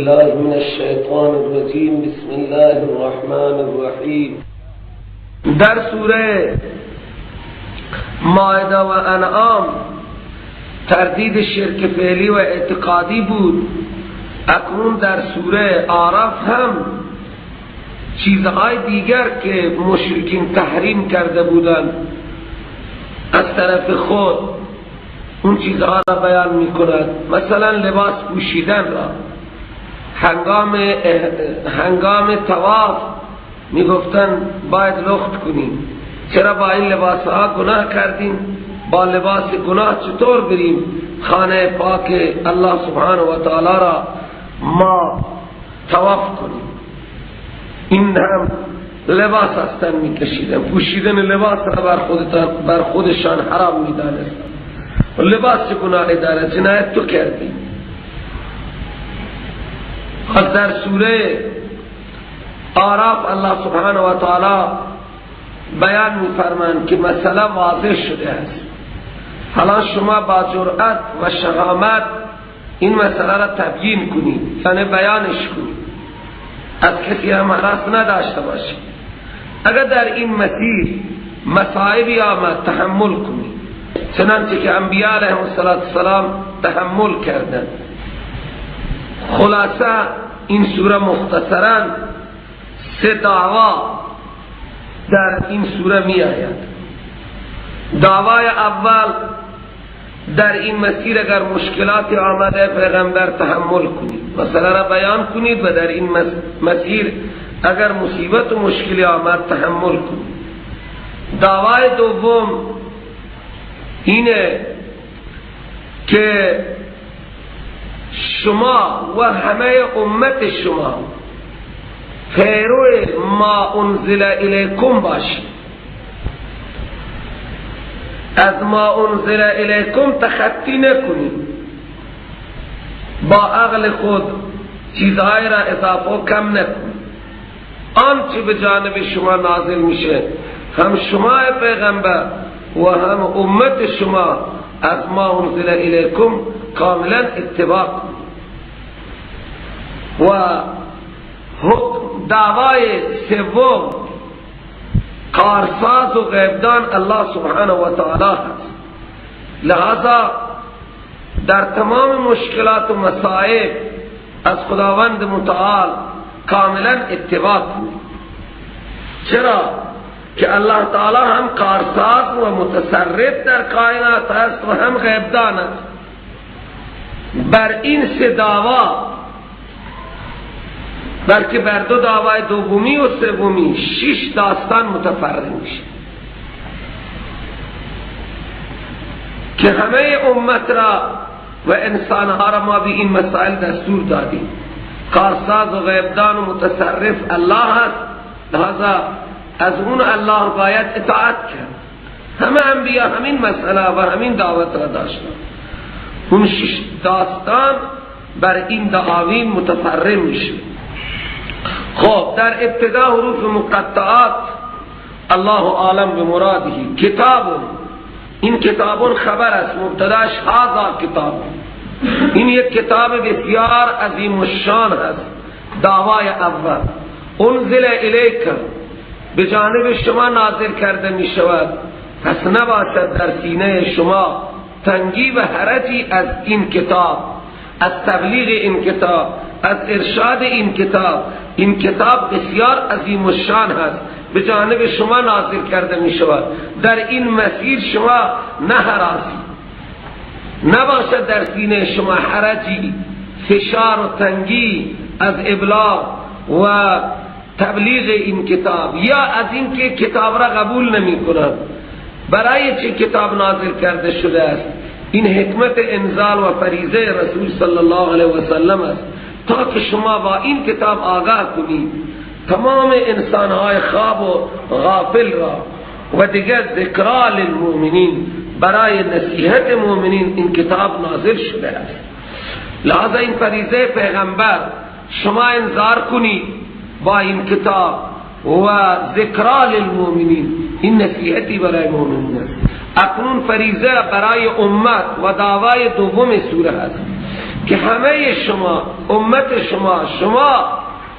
بالله من الشیطان الرجیم. بسم الله الرحمن الرحیم. در سوره مائده و انعام تردید شرک فعلی و اعتقادی بود. اکنون در سوره اعراف هم چیزهای دیگر که مشرکین تحریم کرده بودند از طرف خود اون چیزها را بیان می کند. مثلا لباس پوشیدن را هنگام طواف می گفتن باید لخت کنیم. چرا با این لباس ها گناه کردیم؟ با لباس گناه چطور بریم خانه پاک الله سبحانه و تعالی را ما طواف کنیم؟ این هم لباس هستن می کشیدن. پوشیدن لباس را بر خودشان حرام می دانستن. لباس چه گناهی داره؟ جنایت تو کردی. خود در سوره اعراف الله سبحانه و تعالی بیان می فرماند که مسئله واضح شده است. حالا شما با جرأت و شهامت این مسئله را تبیین کنید، یعنی بیانش کنید، از کسی هم حراس نداشته باشید. اگر در این مسیر مصائبی آمد تحمل کنید، چنانچه که انبیاء علیهم السلام تحمل کردند. خلاصه این سوره مختصرا سه دعوا در این سوره می آید. دعوای اول، در این مسیر اگر مشکلاتی آمده پیغمبر تحمل کنید، مسئله را بیان کنید و در این مسیر اگر مصیبت و مشکلی آمد تحمل کنید. دعوای دوم اینه که شما و همه امت شما پیرو ما انزل الیکم باشید. از ما انزل الیکم تخطی نکنید. با عقل خود چیزهای را اضافه و کم نکنید. آنچه به جانب شما نازل میشه، هم شما پیغمبر و هم امت شما از ما انزل الیکم کاملا اتباع کنید. و دعوای سوم کارساز و غیبدان الله سبحانه و تعالی هست. لہذا در تمام مشکلات و مصائب از خداوند متعال کاملا اتباع کنید. چرا؟ که الله تعالی هم کارساز و متصرف در کائنات است و هم غیبدان است. بر این سه دعوا، بلکه بر دو دعوای دومی و سومی 6 داستان متفرع میشه که همه امت را و انسانها را ما به این مسائل دستور دادیم. کارساز و غیبدان و متصرف الله است، لذا از اون الله باید اطاعت کرد. همه انبیا همین مسئله و همین دعوت را داشتن. اون 6 داستان بر این دعاوی متفرع میشه. خب در ابتدا حروف مقطعات الله عالم بمراده. کتاب، این کتاب خبر است، مبتداش هذا کتاب. این یک کتاب بسیار عظیم الشان است. دعوای اول انزل الیک، به جانب شما نازل کرده می شود، پس نباشد در سینه شما تنگی و حرجی از این کتاب، از تبلیغ این کتاب، از ارشاد این کتاب. این کتاب بسیار عظیم الشان هست، به جانب شما نازل کرده می شود. در این مسیر شما نه هراسی، نباشد در سینه شما حرجی، فشار و تنگی از ابلاغ و تبلیغ این کتاب، یا از این که کتاب را قبول نمی کنند. برای چه کتاب نازل کرده شده است؟ این حکمت انزال و فریضه رسول صلی الله علیه و سلم است، تا که شما با این کتاب آگاه کنید تمام انسانهای خواب و غافل را. و دیگر ذکرا للمؤمنین، برای نصیحت مؤمنین این کتاب نازل شده است. لذا این فریضه پیغمبر شما انذار کنید با این کتاب و ذکرا للمؤمنین، این نصیحتی برای مؤمنین است. اکنون فریضه برای امت و دعوای دوم سوره است. که همه شما امت شما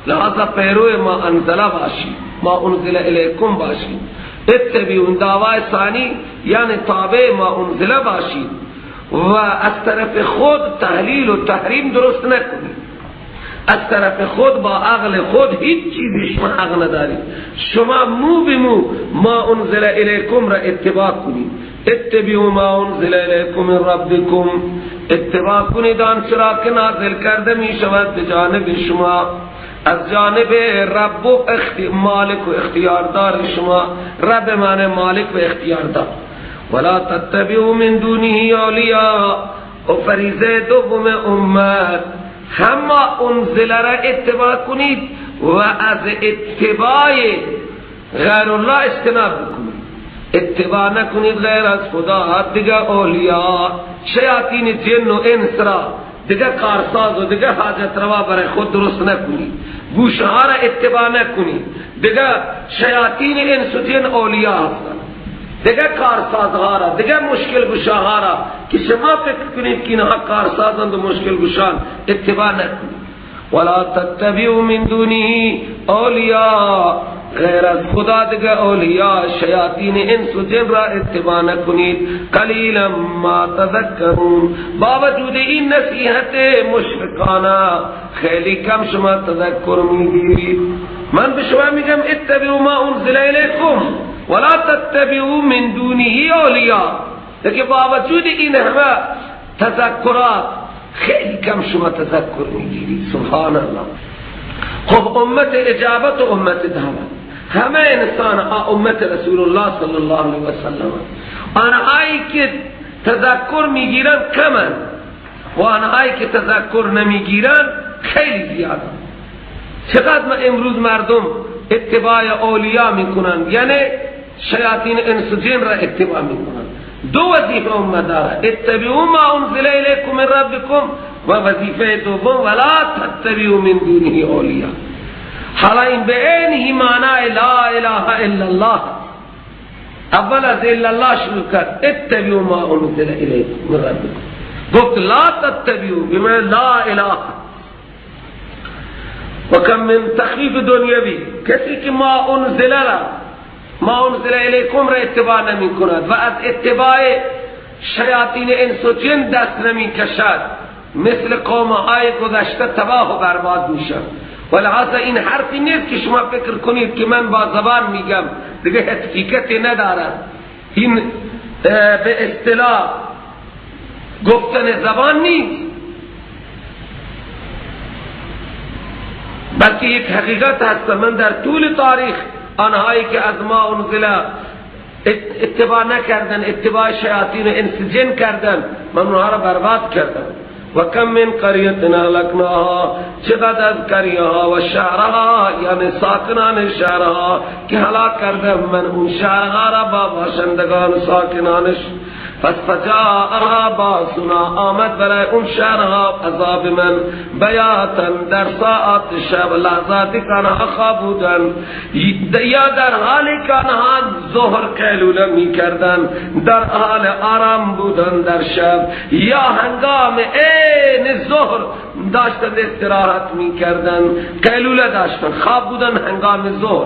لحظه پیرو ما انزله باشید، ما انزل الیکم باشید. اتبعون دعوای ثانی یعنی تابع ما انزله باشید و از طرف خود تحلیل و تحریم درست نکنید. از طرف خود با عقل خود هیچ چیزی شما حق ندارید. شما مو به مو ما انزل الیکم را اتباع کنید. اتبعوا ما انزل الیکم من ربکم، اتباع کنید آنچه را که نازل کرده می شود به جانب شما از جانب رب و مالک و اختیاردار شما. رب معنی مالک و اختیاردار. ولا تتبعوا من دونه اولیاء، و فریضه دوم امت همه انزل را اتباع کنید و از اتباع غیر الله اجتناب کنید. اتباع نکنید غیر از خدا، دیگه اولیاء شیاطین جن و انس را دیگه کارساز و دیگه حاجت روا برای خود درست نکنید. گوشه ها را اتباع نکنید، دیگه شیاطین انس و جن اولیاء هستند. دیگه کارسازها را، دیگه مشکل گشاها را که شما فکر کنید که اینها کارسازند و مشکل گشان اتباع نکنید. ولا تتبعوا من دونه اولیاء، غیر از خدا دیگه اولیاء شیاطین انس و جن را اتباع نکنید. قلیلا ما تذکرون، با وجود این نصیحت مشفقانه خیلی کم شما تذکر میگیرید. من به شما میگم اتبعوا ما انزل الیکم ولا تتبعوا من دونه اولیاء، لیکن با وجود این همه تذکرات خیلی کم شما تذکر میگیرید. سبحان الله. خب امت اجابت و امت دعوت، همه انسان امت رسول الله صلی الله علیه و سلم، آنهایی که تذکر میگیرن کمن و آنهایی که تذکر نمیگیرن خیلی زیاده. چقدر ما امروز مردم اتباع اولیاء میکنن، یعنی شیاطین انس و جن را اتباع میکنن. دو وظیفه امت داره، اتبعوا ما انزل الیکم من ربکم، و وظیفه دوم ولا تتبعوا من دونه اولیاء. حالا این به عین معنی لا اله الا الله. اول از الا الله شروع کرد، اتبعوا ما انزل الیکم من ربکم، گفت لا تتبعوا بمعنی لا اله. و کم من تخفیف دنیوی، کسی که ما انزل الیکم را اتباع نمی کند و از اتباع شیاطین انس و جن دست نمی کشد، مثل قومهای گذشته تباه و برباد میشن. ولهذا این حرفی نیست که شما فکر کنید که من با زبان میگم دیگه حقیقتی ندارد. این به اصطلاح گفتن زبان نیست، بلکه یک حقیقت هست. من در طول تاریخ آنهایی که از ما انزل اتباع نکردن، اتباع شیاطین و انس جن کردن، من اونها را برباد کردم. و کم من قریت اهلکناها، چقدر از قریه ها و شهرها یعنی ساکنان شهرها که هلاک کردم من اون شهرها را با باشندگان ساکنانش. پس فجاءها باسنا، آمد برای اون شهرها عذاب من بیاتن در ساعت شب، لحظاتی که آنها خواب بودن یا در حالی که آنها ظهر قیلوله می کردن، در حال آرام بودن در شب، یا هنگام این ظهر داشتن استراحت می کردن، قیلوله داشتن، خواب بودن هنگام ظهر.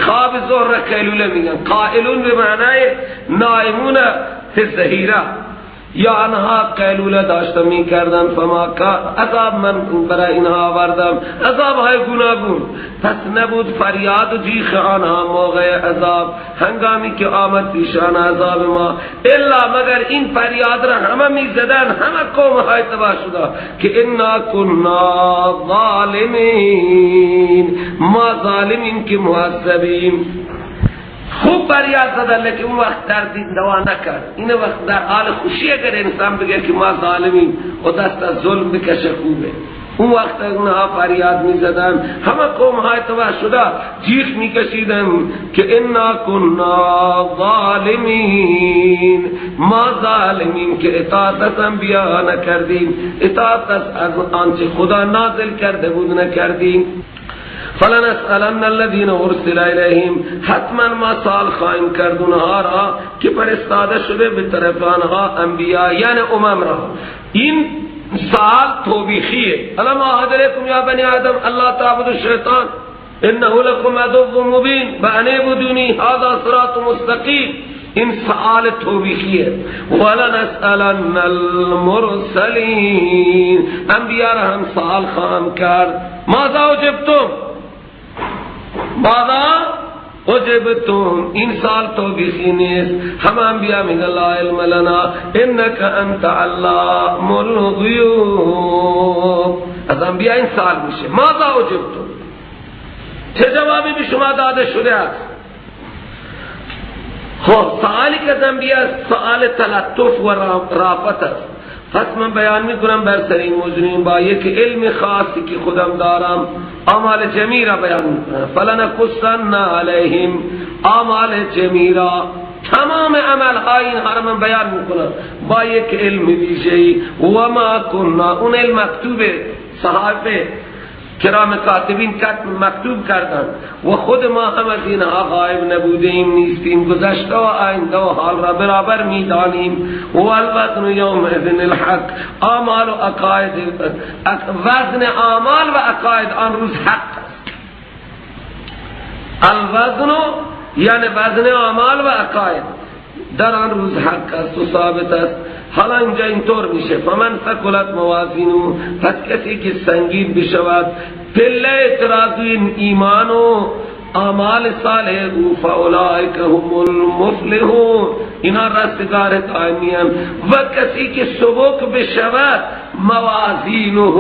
خواب ظهر را قیلوله میگن. قائلون به معنای نائمون فی الظهیره، یا آنها قیلوله داشته می کردن. فما که عذاب من برای اینها آوردم، عذاب های گوناگون. پس نبود فریاد و جیخ آنها موقع عذاب، هنگامی که آمد پیشان عذاب ما، الا مگر این فریاد را همه می زدن، همه قوم های تباه شده که انا کنا ظالمین، ما ظالمین که معذبیم. خوب فریاد زدن، لیکن اون وقت دردی دوا نکرد. این وقت در حال خوشی اگر انسان بگه که ما ظالمیم و دست از ظلم بکشه خوبه، اون وقت اونها فریاد می زدن، همه قوم های تباه شده جیغ می کشیدن که انا کنا ظالمین، ما ظالمین که اطاعت از انبیا نکردیم، اطاعت از آنچه خدا نازل کرده بود نکردیم. فلنسألن الذين ارسل الیهم، حتما ما سال خواهیم کرد اونها را که فرستاده شده به طرف آنها انبیا یعنی امم را. این سال توبیخیه. الم اعهد الیکم یا بنی آدم الا تعبدوا الشیطان انه لكم عدو مبین وان اعبدونی هذا صراط مستقیم. این سؤال توبیخیه. ولنسألن المرسلین، انبیاء را هم سؤال خواهم کرد. ماذا اجبتم؟ ماذا اجبتم؟ این سؤال توبیخی نیست. هم انبیاء میگن لا علم لنا انک انت علام الغیوب. از انبیاء این سؤال میشه ماذا اجبتم؟ چه جوابی به شما داده شده است؟ خب سوالی که از انبیاء سوال تلطف و رافت است. پس من بیان میکنم بر سر این موضوع با یک علم خاصی که خودم دارم اعمال جمی را بیان میکنم. فلنقصن علیهم اعمال جمی را، تمام عملهای اینها را من بیان میکنم با یک علم ویژه‌ای. و ما کنا، اون علم مکتوبه، صحابه کرام کاتبین مکتوب کردند و خود ما هم از اینها غایب نبودیم، نیستیم، گذشته و آینده و حال را برابر میدانیم. و الوزن یومئذ الحق، اعمال و عقاید، وزن اعمال و عقاید آن روز حق است. الوزن یعنی وزن اعمال و عقاید در آن روز حق است و ثابت است. حالا اینجا اینطور میشه فمن ثقلت موازینو، پس کسی که سنگین بشود پله ترازوی ایمان و اعمال صالح او فاولئک هم المفلحون، اینا رستگار دائمیان. و کسی که سبک بشود موازینه،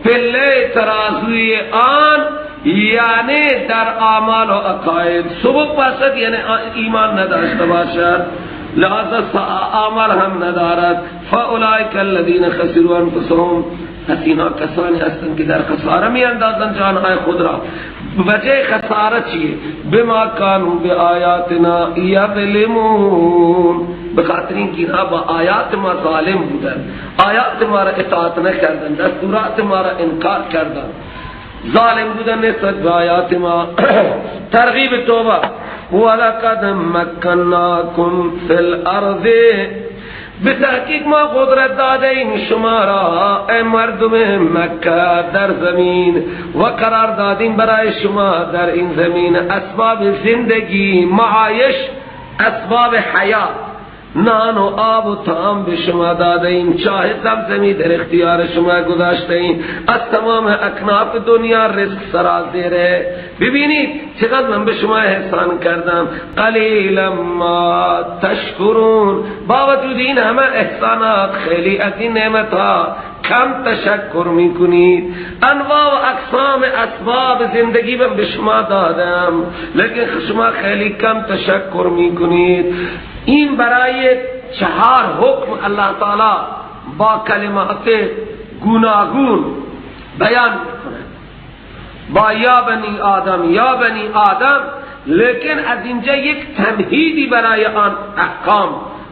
پله ترازوی آن یعنی در اعمال و عقاید سبک باشد، یعنی ایمان نداشته باشد، لہذا اعمال هم ندارد. فاولئک الذین خسروا انفسهم، پس اینا کسانی هستند که در خساره می اندازند جانهای خود را. وجه خساره چیه؟ بما کانوا بآیاتنا یظلمون، بخاطر اینکه اینها با آیات ما ظالم بودند، آیات ما را اطاعت نکردند، دستورات ما را انکار کردند، ظالم بودن نسبت به آیات ما. ترغیب توبه. ولقد مکناکم فی الارض، به تحقیق ما قدرت داده این شما را ای مردم مکه در زمین و قرار دادیم برای شما در این زمین اسباب زندگی، معایش، اسباب حیات، نان و آب و طعام به شما داده ایم، چاه زمزمی در اختیار شما گذاشته ایم، از تمام اکناف دنیا رزق سرازیره. ببینید چقدر من به شما احسان کردم. قلیلا ما تشکرون، با وجود این همه احسانات، خیلی از این نعمتها کم تشکر میکنید. انواع و اقسام اسباب زندگی من به شما دادم لیکن شما خیلی کم تشکر میکنید. این برای 4 حکم الله تعالی با کلمات گوناگون بیان میکنه. با یا بنی آدم یا بنی آدم، لیکن از اینجا یک تمهیدی برای آن احکام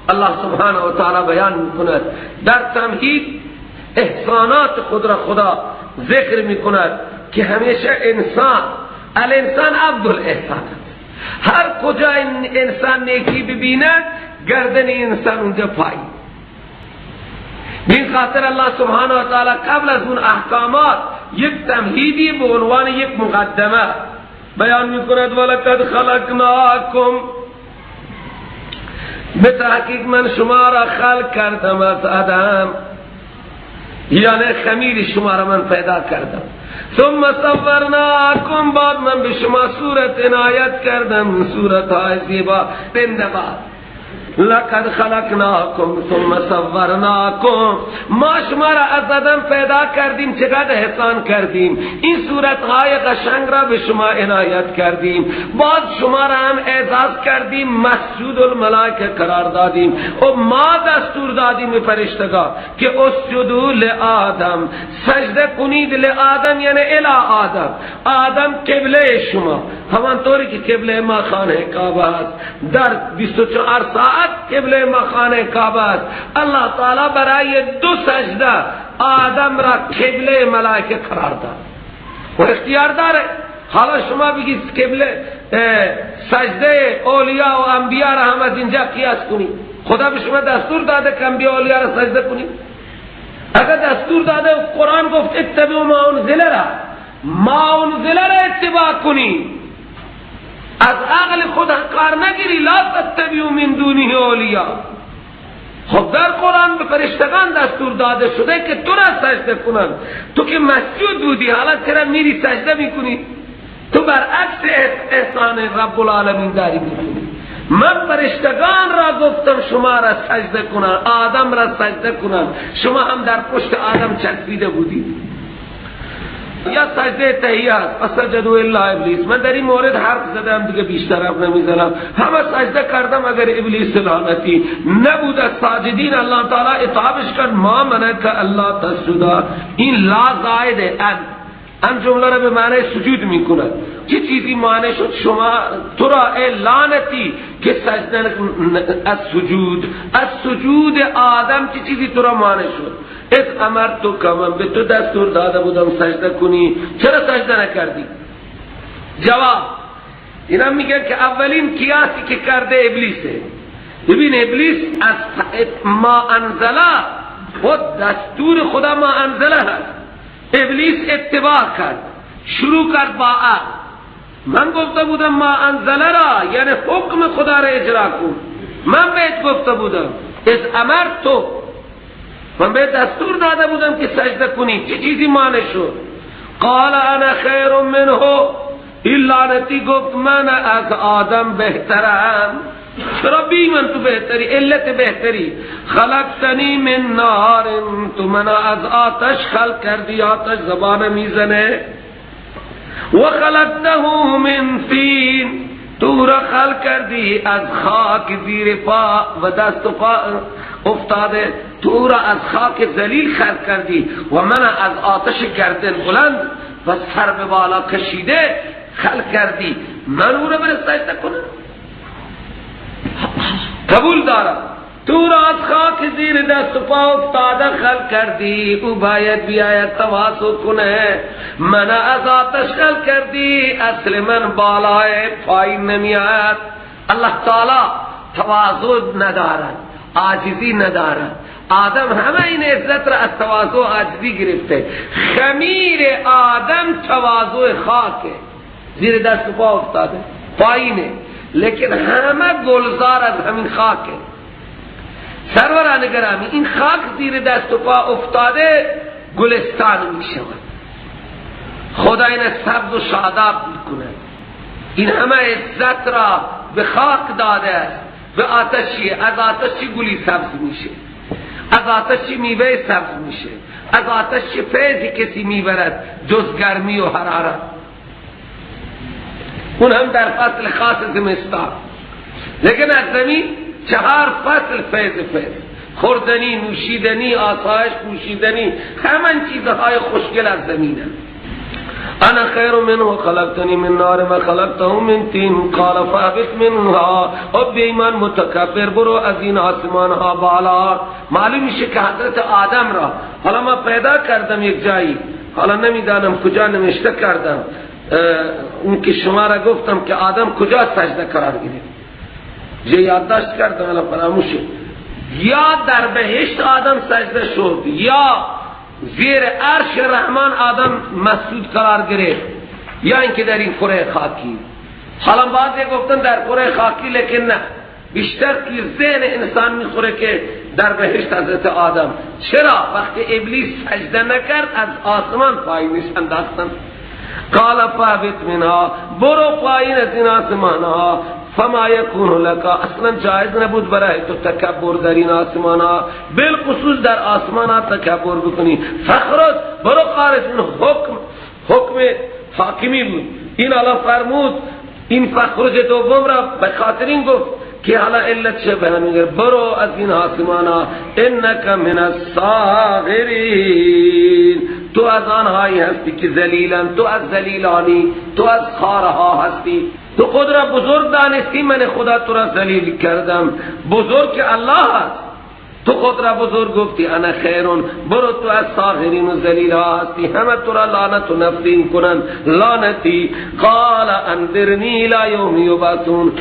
الله سبحانه و تعالی بیان میکند. در تمهید احسانات خود را خدا ذکر میکند که همیشه انسان، الانسان عبد الاحسان، هر کجا انسان نیکی ببیند گردن انسان اونجا پایی. این خاطر الله سبحانه و تعالی قبل از اون احکامات یک تمهیدی به عنوان یک مقدمه بیان میکند. ولقد خلقناکم، به تحقیق من شما را خلق کردم از آدم، یعنی خمیر شما را من پیدا کردم. ثم صورناکم، بعد من به شما صورت عنایت کردم، صورت های زیبا بندباد. لقد خلقناکم ثم صورناکم، ما شما را از آدم پیدا کردیم، چقدر احسان کردیم، این صورت های قشنگ را به شما عنایت کردیم، بعد شما را هم اعزاز کردیم، مسجود الملائکه قرار دادیم و ما دستور دادیم به فرشتگان که اسجدوا لآدم، سجده کنید لآدم یعنی الی آدم. آدم قبله شما، همانطوری که قبله ما خانه کعبه است، در 24 ساعت قبله ما خانه کعبه است. الله تعالی برای 2 سجده آدم را قبله ملائکه قرار داد و اختیار داره. حالا شما بگید قبله سجده اولیاء و انبیاء را هم از اینجا قیاس کنید. خدا به شما دستور داده که انبیاء و اولیاء را سجده کنید؟ اگر دستور داده قرآن گفت اتبعوا ما انزل را اتباع کنی، از عقل خود کار نگیری. لا تتبعوا من دونه اولیاء. خب در قرآن به فرشتگان دستور داده شده که تو را سجده کنن، تو که مسجود بودی حالا چرا میری سجده میکنی؟ تو برعکس احسان رب العالمین داری میکنی. من فرشتگان را گفتم شما را سجده کنن، آدم را سجده کنن، شما هم در پشت آدم چسبیده بودید. یا سجده تحیات فسجدوا الا ابلیس. من در این مورد حرف زدم دیگه بیشتر حرف نمیزنم. همه سجده کردم اگر ابلیس لعنتی نبود از ساجدین الله تعالی اطاعتش کرد. ما منعک الله تسجدا، این لا زائد ان جمله را به معنی سجود میکند. چه چیزی معنی شد شما تو را ای لعنتی که سجده از سجود آدم چه چیزی تو را معنی شد؟ از امرتو کمن به تو دستور داده بودم سجده کنی، چرا سجده نکردی؟ جواب اینا میگن که اولین قیاسی که کرده ابلیسه. ببین ابلیس از ما انزله و دستور خدا ما انزله هست. ابلیس اتباع کرد، شروع کرد با عقل. من گفته بودم ما انزله را یعنی حکم خدا را اجرا کن. من بهت گفته بودم از امرتو، من به دستور داده بودم که سجده کنی، چه چیزی مانع شد؟ قال انا خیر منه، این لعنتی گفت من از آدم بهترم. چرا بی من تو بهتری؟ علت بهتری خلقتنی من نار، تو من از آتش خلق کردی، آتش زبان میزنه. و خلقته من طین، تو را خلق کردی از خاک زیر پا و دست و پا افتاده، تو را از خاک ذلیل خلق کردی و من از آتش گردن بلند و سر به بالا کشیده خلق کردی. من او را بر سجده کنم؟ قبول دارم. تو را از خاک زیر دست و پا افتاده خلق کردی، او باید بیاید تواضع کنه. من از آتش خلق کردی، اصل من بالای پایین نمیاد. الله تعالی تواضع ندارد، عاجزی ندارد. آدم همه این عزت را از تواضع و عاجزی گرفته. خمیر آدم تواضع خاکه، زیر دست و پا افتاده پایینه، لیکن همه گلزار از همین خاکه. سروران گرامی این خاک زیر دست و پا افتاده گلستان می شود. خدا این سبز و شاداب می کند. این همه عزت را به خاک داده است، به آتشی، از آتشی گلی سبز میشه، از آتشی میوه سبز میشه، از آتشی فیضی کسی میبرد جز گرمی و حرارت. اون هم در فصل خاص زمستان. لیکن از زمین 4 فصل فیض، خوردنی، نوشیدنی، آسایش، پوشیدنی، همه چیزهای خوشگل از زمین هم. انا خیر منه خلقتنی من نار و خلقته من طین قال فاهبط منها. او بیمان متکبر، برو از این آسمان ها بالا. معلوم میشه که حضرت آدم را حالا ما پیدا کردم یک جایی، حالا نمیدانم کجا نوشته کردم، اون که شما را گفتم که آدم کجا سجده قرار گرفت، جه یادداشت کردم الان فراموشه. یا در بهشت آدم سجده شد، یا زیر عرش رحمان آدم مسجود قرار گرفت، یا اینکه در این کره خاکی. حالا بعضی گفتن در کره خاکی، لیکن نه، بیشتر توی ذهن انسان میخوره که در بهشت حضرت آدم. چرا؟ وقتی ابلیس سجده نکرد از آسمان پایینش انداختن. قال فاهبط منها، برو پایین از این آسمان ها. فما یکون لک، اصلا جایز نبود برای تو تکبر در این آسمان ها، بالخصوص در آسمان ها تکبر بکنی. فخرج، برو خارج. این حکم حاکمی بود. این حالا فرمود این فخرج دوم را به خاطر این گفت که حالا علت چه بیان میگه، برو از این آسمان ها. انک من الصاغرین، تو از آنهایی هستی که ذلیلن، تو از ذلیلانی، تو از خارها هستی. تو خود را بزرگ دانستی، من خدا تو را ذلیل کردم. بزرگ که الله هست، تو خود را بزرگ گفتی. انا خیرون، برو تو از صاغرین و ذلیل ها هستی، همه تو را لعنت و نفرین کنن، لعنتی. قال انذرنی الی یوم یبعثون.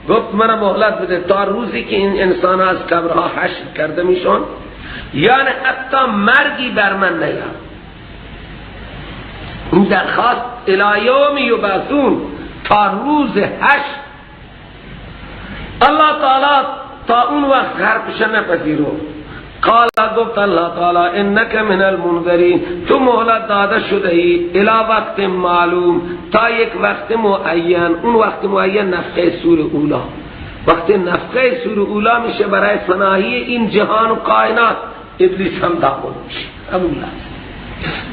گفت من مهلت بده تا روزی که این انسان از قبرها حشر کرده میشون. یعنی حتی مرگی بر من نیاد. این درخواست الی یوم یبعثون، تا روز حشر الله تعالی تا اون وقت حرفش نپذیرو. قال گفت الله تعالی انک من المنذرین، تو مهلت داده شده ای الی وقت معلوم، تا یک وقت معین. اون وقت معین نفخه سور اولا، وقت نفخه سور اولا میشه برای فنایی این جهان و کائنات. ابلیس هم داخل میشه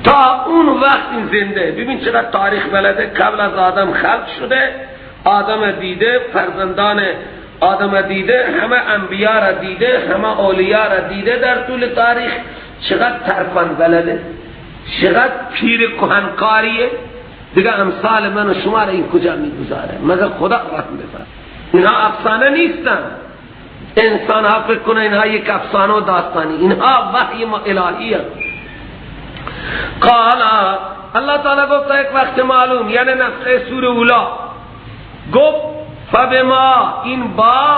تا اون وقت این زنده. ببین چقدر تاریخ بلده. قبل از آدم خلق شده، آدم دیده، فرزندان آدم دیده، همه انبیاء را دیده، همه اولیاء را دیده در طول تاریخ. چقدر ترفند بلده، چقدر پیر کهنکاریه. دیگه امثال من و شما را این کجا میگذاره؟ مگر خدا رحم بفرماید. اینها افسانه نیستن. انسان ها فکر کنه اینها یک افسانه و داستانی، اینها وحی الهیه. قال الله تعالی گفت یک وقت معلوم، یعنی نفخه سور اولا. گفت فبما، این با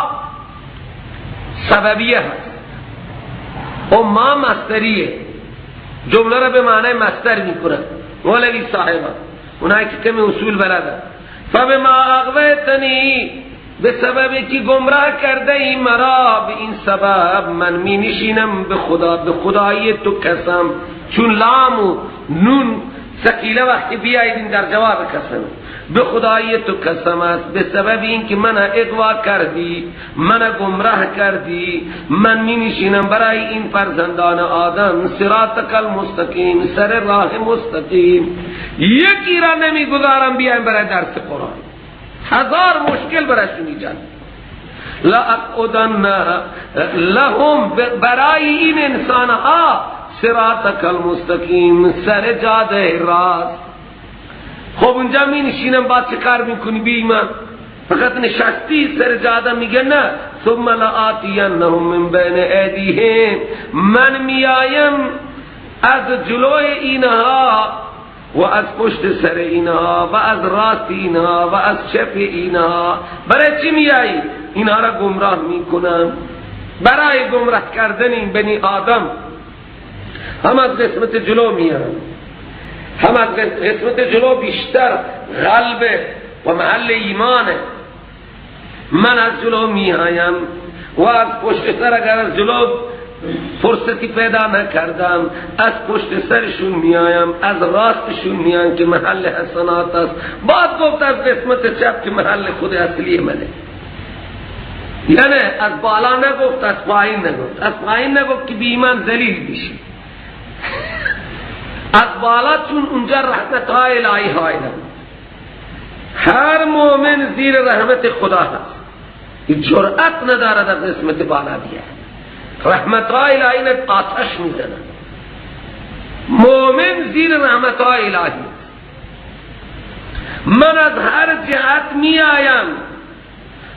سببیه هست و ما مصدریه، جمله را به معنی مصدر میکنه. مولوی صاحبه اونایی که کمی اصول بلده. فبما اغویتنی، به سببی که گمراه کرده ای مرا، به این سبب من می نشینم به خدا، به خدایی تو قسم. چون لام و نون ثقیله وقتی بیایید در جواب قسم، به خدایی تو قسم است، به سبب این که من اغوا کردی، من گمراه کردی، من می نشینم برای این فرزندان آدم صراطک المستقیم، سر راه مستقیم. یکی را نمی گذارم بیایم برای درس قرآن، هزار مشکل برشون ایجاد. لأقعدن لهم، برای این انسان ها صراطک المستقیم، سر جاده راست. خب اونجا می نشینم بعد چه کار میکنی؟ بی ایمان فقط نشستی سر جاده؟ میگه نه. ثم لآتینهم من بین ایدیهم، من میایم از جلوی اینها و از پشت سر اینها و از راست اینها و از چپ اینها. برای چی میایی؟ اینها را گمراه میکنن. برای گمراه کردن این بنی آدم هم از قسمت جلو میان، هم از قسمت جلو بیشتر قلب و محل ایمانه. من از جلو میایم و از پشت سر اگر از جلو فرصتی پیدا نکردم از پشت سرشون میایم، از راستشون میایم که محل حسنات است. بعد گفت از قسمت چپ که محل خود اصلی منه. یعنی از بالا نگفت، از پایین نگفت. از پایین نگفت که بی ایمان ذلیل بشی، از بالا چون اونجا رحمت های الهی هایدن. هر مومن زیر رحمت خدا هست، این جرأت نداره در قسمت بالا بیاد. رحمت های الهی آتش میزنن. مومن زیر رحمت های الهی. من از هر جهت می آیم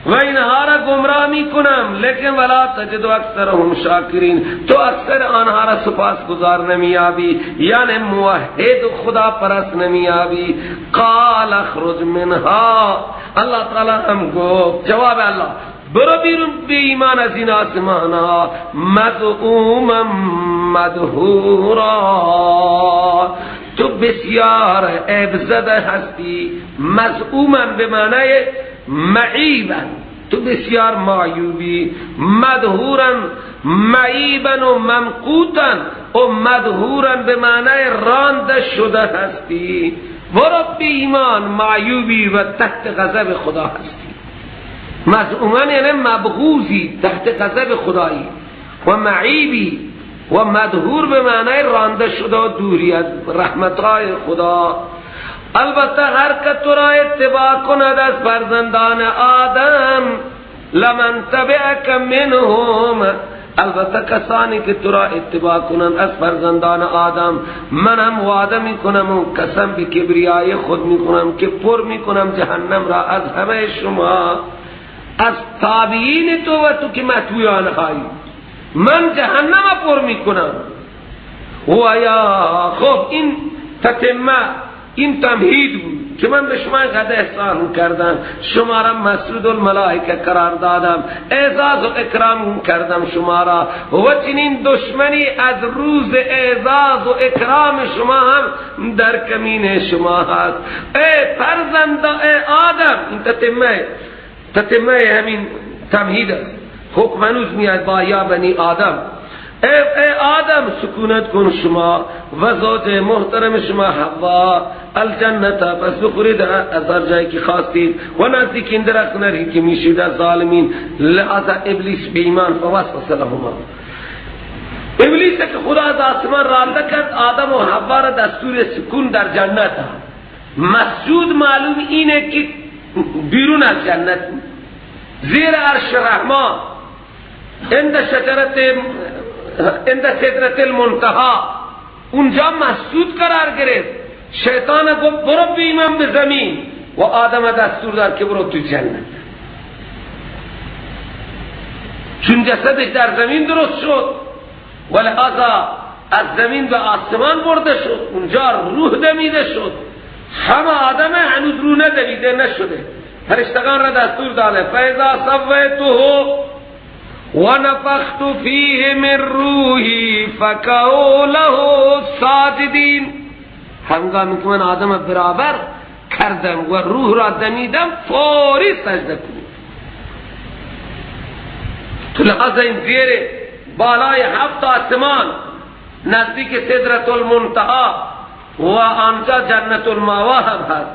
و اینها را گمراه می کنم، لیکن ولا تجد اکثرهم شاکرین، تو اکثر آنها را سپاسگزار نمی یابی، یعنی موحد خدا پرست نمی یابی. قال اخرج منها، الله تعالی هم گفت جواب الله، برو بیرون به ایمان از این آسمان ها، مذعوما مدحورا، تو بسیار عیب زده هستی. مذعوما به معنی معیبا، تو بسیار معیوبی. مدحورا، معیبا و ممقوتا و مدحورا به معنی رانده شده هستی. برو به ایمان، معیوبی و تحت غضب خدا هستی. مذعوما یعنی مبغوزی، تحت غضب خدایی. و معیبی و مدحور به معنی رانده شده و دوری از رحمتهای خدا. البته هر که تو را اتباع کند از فرزندان آدم، لمن تبعک منهم، البته کسانی که تو را اتباع کنند از فرزندان آدم، منم وعده میکنم و قسم به کبریای خود میکنم که پر میکنم جهنم را از همه شما، از تابعین تو و تو که مطویان هایی، من جهنم پر میکنم. و یا خب این تتمه، این تمهید بود. که من به شما اینقدر احسان کردم، شما را مسعود الملائکه قرار دادم، اعزاز و اکرام کردم شما را، و چنین دشمنی از روز اعزاز و اکرام شما هم در کمین شما هست. ای فرزند ای آدم، این تتمه همین تمهید است، حکم هنوز میاد با یا بنی آدم. ای آدم سکونت کن شما و زوج محترم شما حوا الجنت، پس بخورید از هر جایی که خواستید و نزدیک این درخت نرید که میشید از ظالمین. لحظه ابلیس به ایمان فوسوس لهما، ابلیس که خدا از آسمان رانده کرد آدم و حوا را دستور سکون در جنت. مسجود معلوم اینه که بیرون از جنت زیر عرش رحمان عند سدرت المنتهى اونجا مسجود قرار گرفت. شیطان گفت برو بی من به زمین و آدم دستور داد که برو تو جنت، چون جسدش در زمین درست شد و لحاظا از زمین به آسمان برده شد، اونجا روح دمیده شد. همه آدم هنوز روح ندمیده نشده، فرشتگان را دستور داده فاذا سویته و نفخت فیه من روحی فقعوا له ساجدین. هنگامی که من آدم برابر کردم و روح را دمیدم فوری سجده کنید. تو لحظه این زیر بالای 7 آسمان نزدیک سدرت المنتهى و آنجا جنت المأوا هم هست.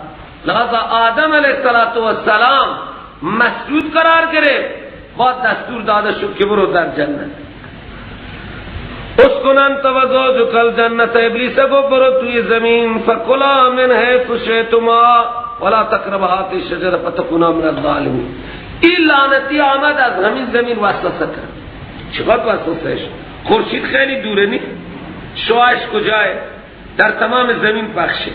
لحظه آدم علیه السلام مسجود قرار گرفت، بعد دستور داده شد که برو در جنت. اسکن انت و زوجک الجنت، ابلیس گفت برو توی زمین فکلا من حیث شئتما ولا تقربا هذه الشجره فتکونا من الظالمین. این لعنتی آمد از همین زمین وسوسه کرد. چقدر وسوسه شد؟ خورشید خیلی دوره نیست، شعاعش کجاه؟ در تمام زمین پخشه.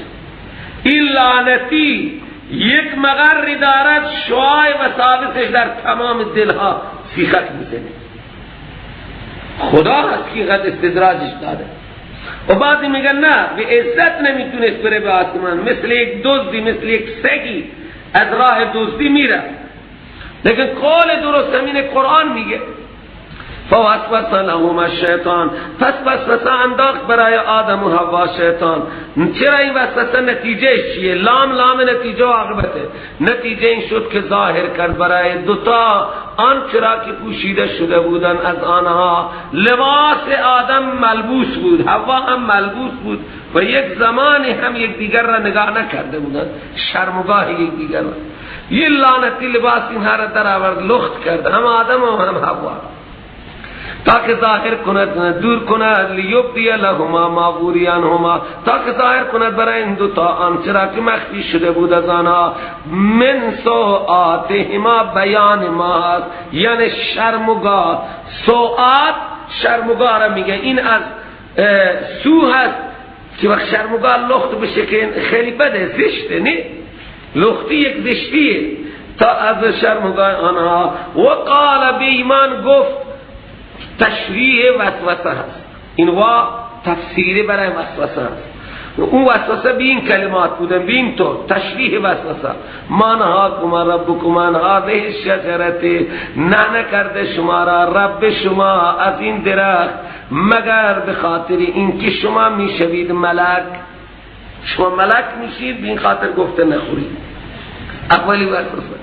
این لعنتی یک مقری دارد، شعاع وساوسش در تمام دلها سیخک میزنه. خدا هست که قد استدراجش داده. و بعضی میگن نه به عزت نمیتونست بره به آسمان، مثل یک دزدی، مثل یک سگی از راه دزدی میره. لیکن قول درست همین قرآن میگه فوسوس لهما الشیطان، پس وسوسه انداخت برای آدم و حوا شیطان. چرا این وسوسه نتیجه چیه؟ لام نتیجه و عاقبته. نتیجه این شد که ظاهر کرد برای دوتا آنچرا که پوشیده شده بودن از آنها. لباس آدم ملبوس بود، حوا هم ملبوس بود و یک زمانی هم یک دیگر را نگاه نکرده بودن، شرمگاه یک دیگر را. یه لعنتی لباس اینها را در آورد، لخت کرد هم آدم و هم حوا، تاکہ ظاہر کند دور کند لیبدی لهما ما بوری عنهما، تاکہ ظاہر کند برای این دوتا آنچرا که مخفی شده بود از آنها. من سوآتهما بیان ما هست، یعنی شرمگاه. سوآت شرمگاه را میگه، این از سو هست که وقت شرمگاه لخت بشه که خیلی بده، زشته، نه لختی یک زشتیه. تا از شرمگاه آنها و قال به ایمان گفت، تشریح وسوسه هست، این وا تفسیری برای وسوسه هست. اون وسوسه به این کلمات بودن، به این طور تشریح وسوسه. ما نهاکما ربکما عن هذه الشجره، نه نکرده شما را رب شما از این درخت مگر به خاطر اینکه شما میشوید ملک، شما ملک میشید، به این خاطر گفته نخورید. اولی وسوسه.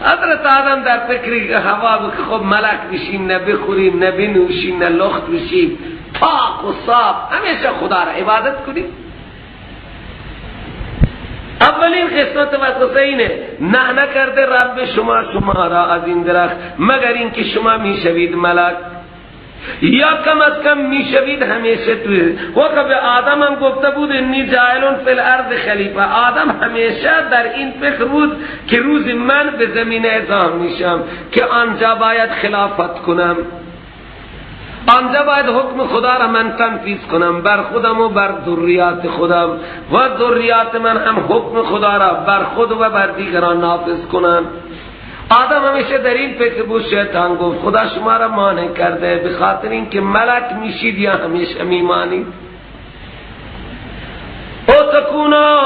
حضرت آدم در فکری هوا بود که خب ملک بشیم، نه بخوریم نه بنوشیم نه لخت بشیم، پاک و صاف همیشه خدا را عبادت کنیم. اولین قسمت وسوسه اینه، نه نکرده رب شما را از این درخت مگر اینکه شما میشوید ملک، یا کم از کم میشوید همیشه توی. وقت به آدم هم گفته بود انی جاعلون فی الارض خلیفه، آدم همیشه در این فکر بود که روز من به زمین اعزام میشم که آنجا باید خلافت کنم، آنجا باید حکم خدا را من تنفیذ کنم بر خودم و بر ذریات خودم و ذریات من هم حکم خدا را بر خود و بر دیگران نافذ کنم. آدم همیشه در این فکر بود. شیطان گفت خدا شما را مانع کرده به خاطر اینکه ملک میشید یا همیشه میمانید. او تکونا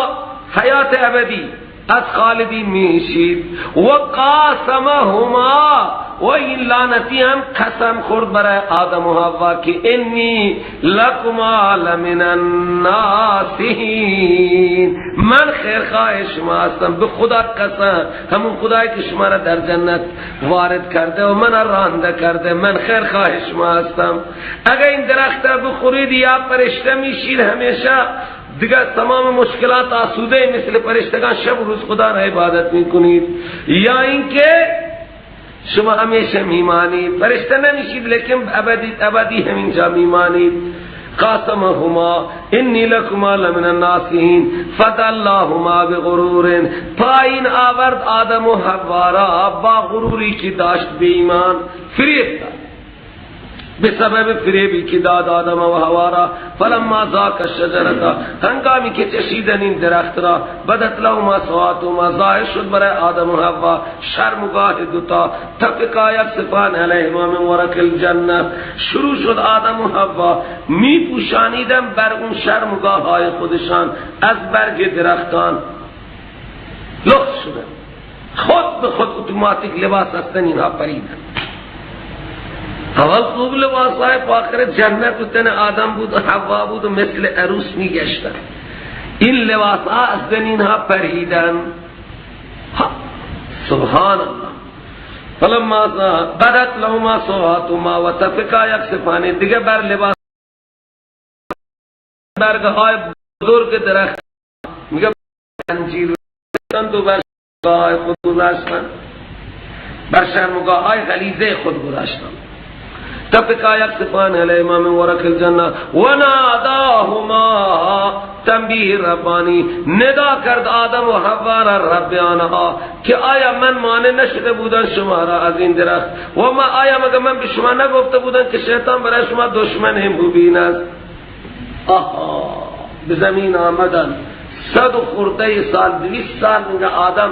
حیات ابدی از خالدین میشید. و قاسمهما، و این لعنتی هم قسم خورد برای آدم و حوا که انی لکما لمن الناصحین، من خیرخواه شما هستم، به خدا قسم، همون خدایی که شما را در جنت وارد کرده و من رانده کرده، من خیرخواه شما هستم. اگر این درخت را بخورید یا فرشته میشید همیشه دیگر تمام مشکلات آسوده مثل فرشتگان شب و روز خدا را عبادت میکنید، یا اینکه شما همیشه میمانید، فرشته نمیشید لیکن ابدی همینجا میمانید. قاسمهما انی لکما لمن الناصحین فدلاهما بغرور، پایین آورد آدم و حوا را با غروری که داشت به ایمان فریب داد، به سبب فریبی که داد آدم و حوا را. فلما ذاق الشجرة، هنگامی که چشیدن این درخت را، بدت لهما سوآتهما، ظاهر شد برای آدم و حوا شرمگاه دوتا، تفقا یخصفان علیهما من ورق الجنه، شروع شد آدم و حوا می پوشانیدن بر اون شرمگاه های خودشان از برگ درختان لخت شدن، خود به خود اتوماتیک لباس هستن اینها پریدن. اول خوب لباس های آخر جنت و تن آدم بود و حوا بود و مثل عروس می گشتن، این لباس ها از دن اینها پریدن. سبحان الله. فلما بدت لهما سوآتهما و طفقا یخصفان، دیگه بر لباس برگ های بزرگ درخت میگه انجیر تو بر شرمگاه های خود گذاشتن، بر شرمگاه های غلیظه خود گذاشتن. طفقا یخصفان علیهما من ورق الجنه و ناداهما، تنبیه ربانی، ندا کرد آدم و حوا را رب آنها که آیا من مانع نشده بودن شما را از این درخت، و ما آیا مگر من به شما نگفته بودن که شیطان برای شما دشمن مبین است. آها، به زمین آمدن 100 خورده سال، 200 سال میگه آدم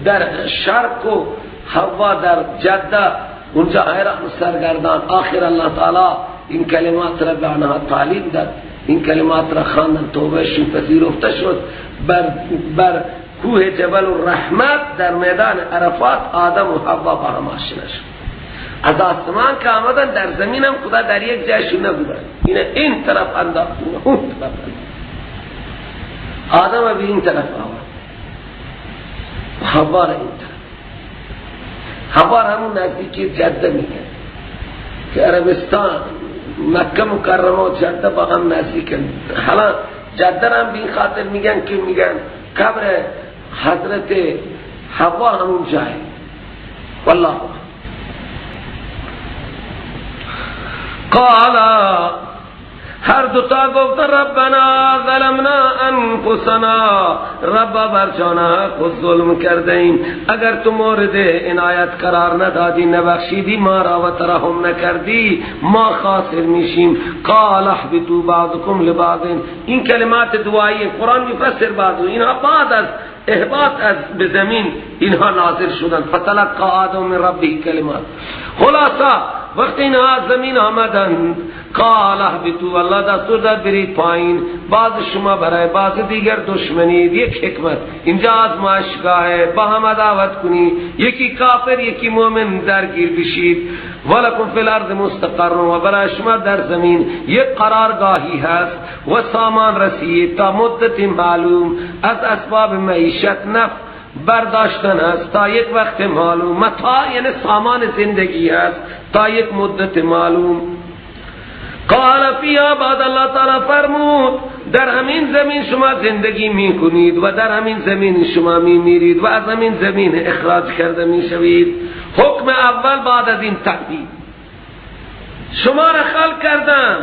در شرق و حوا در جده اونجا حیران سرگردان. آخر الله تعالی این کلمات را به آنها تعلیم داد، این کلمات را خواندن، توبهشون پذیرفته شد. بر کوه جبل الرحمت در میدان عرفات آدم و حوا با هم آشنا شد. از آسمان که آمدن در زمین هم خدا در یک جایشون نبودن، این طرف انداخت اون طرف انداخت، آدم به این طرف آمد، حوا را این طرف. حوا همون نزدیکی جده میگن که عربستان مکه مکرمه و جده با هم نزدیکن. حالا جده هم به این خاطر میگن که میگن قبر حضرت حوا همون جای. والله قال، هر دوتا گفت ربنا ظلمنا انفسنا، رب برجانا خود ظلم کرده ایم، اگر تو مورد عنایت قرار ندادی، نبخشیدی ما را و ترحم نکردی، ما خاسر میشیم. قال احبطوا بعضكم لبعض، این کلمات دعایی قرآن میفسر بعضو، اینها بعد از احباط از به زمین اینها نازل شدند. فتلقى آدم من ربه کلمات. خلاصا وقتی اینها زمین آمدند، قال اهبطوا، الله دستور داد برید پایین، بعض شما برای بعض دیگر دشمنید. یک حکمت اینجا آزمایشگاهه، با هم عداوت کنی، یکی کافر یکی مومن درگیر بشید. ولکم فی الارض مستقر، و برای شما در زمین یک قرارگاهی هست و سامان رسید تا مدت معلوم، از اسباب معیشت نفع برداشتن است تا یک وقت معلوم. متاع یعنی سامان زندگی است تا یک مدت معلوم. قال فیها، بعد الله تعالی فرمود در همین زمین شما زندگی می کنید و در همین زمین شما می میرید و از همین زمین اخراج کرده می شوید. حکم اول بعد از این تهدید، شما را خلق کردم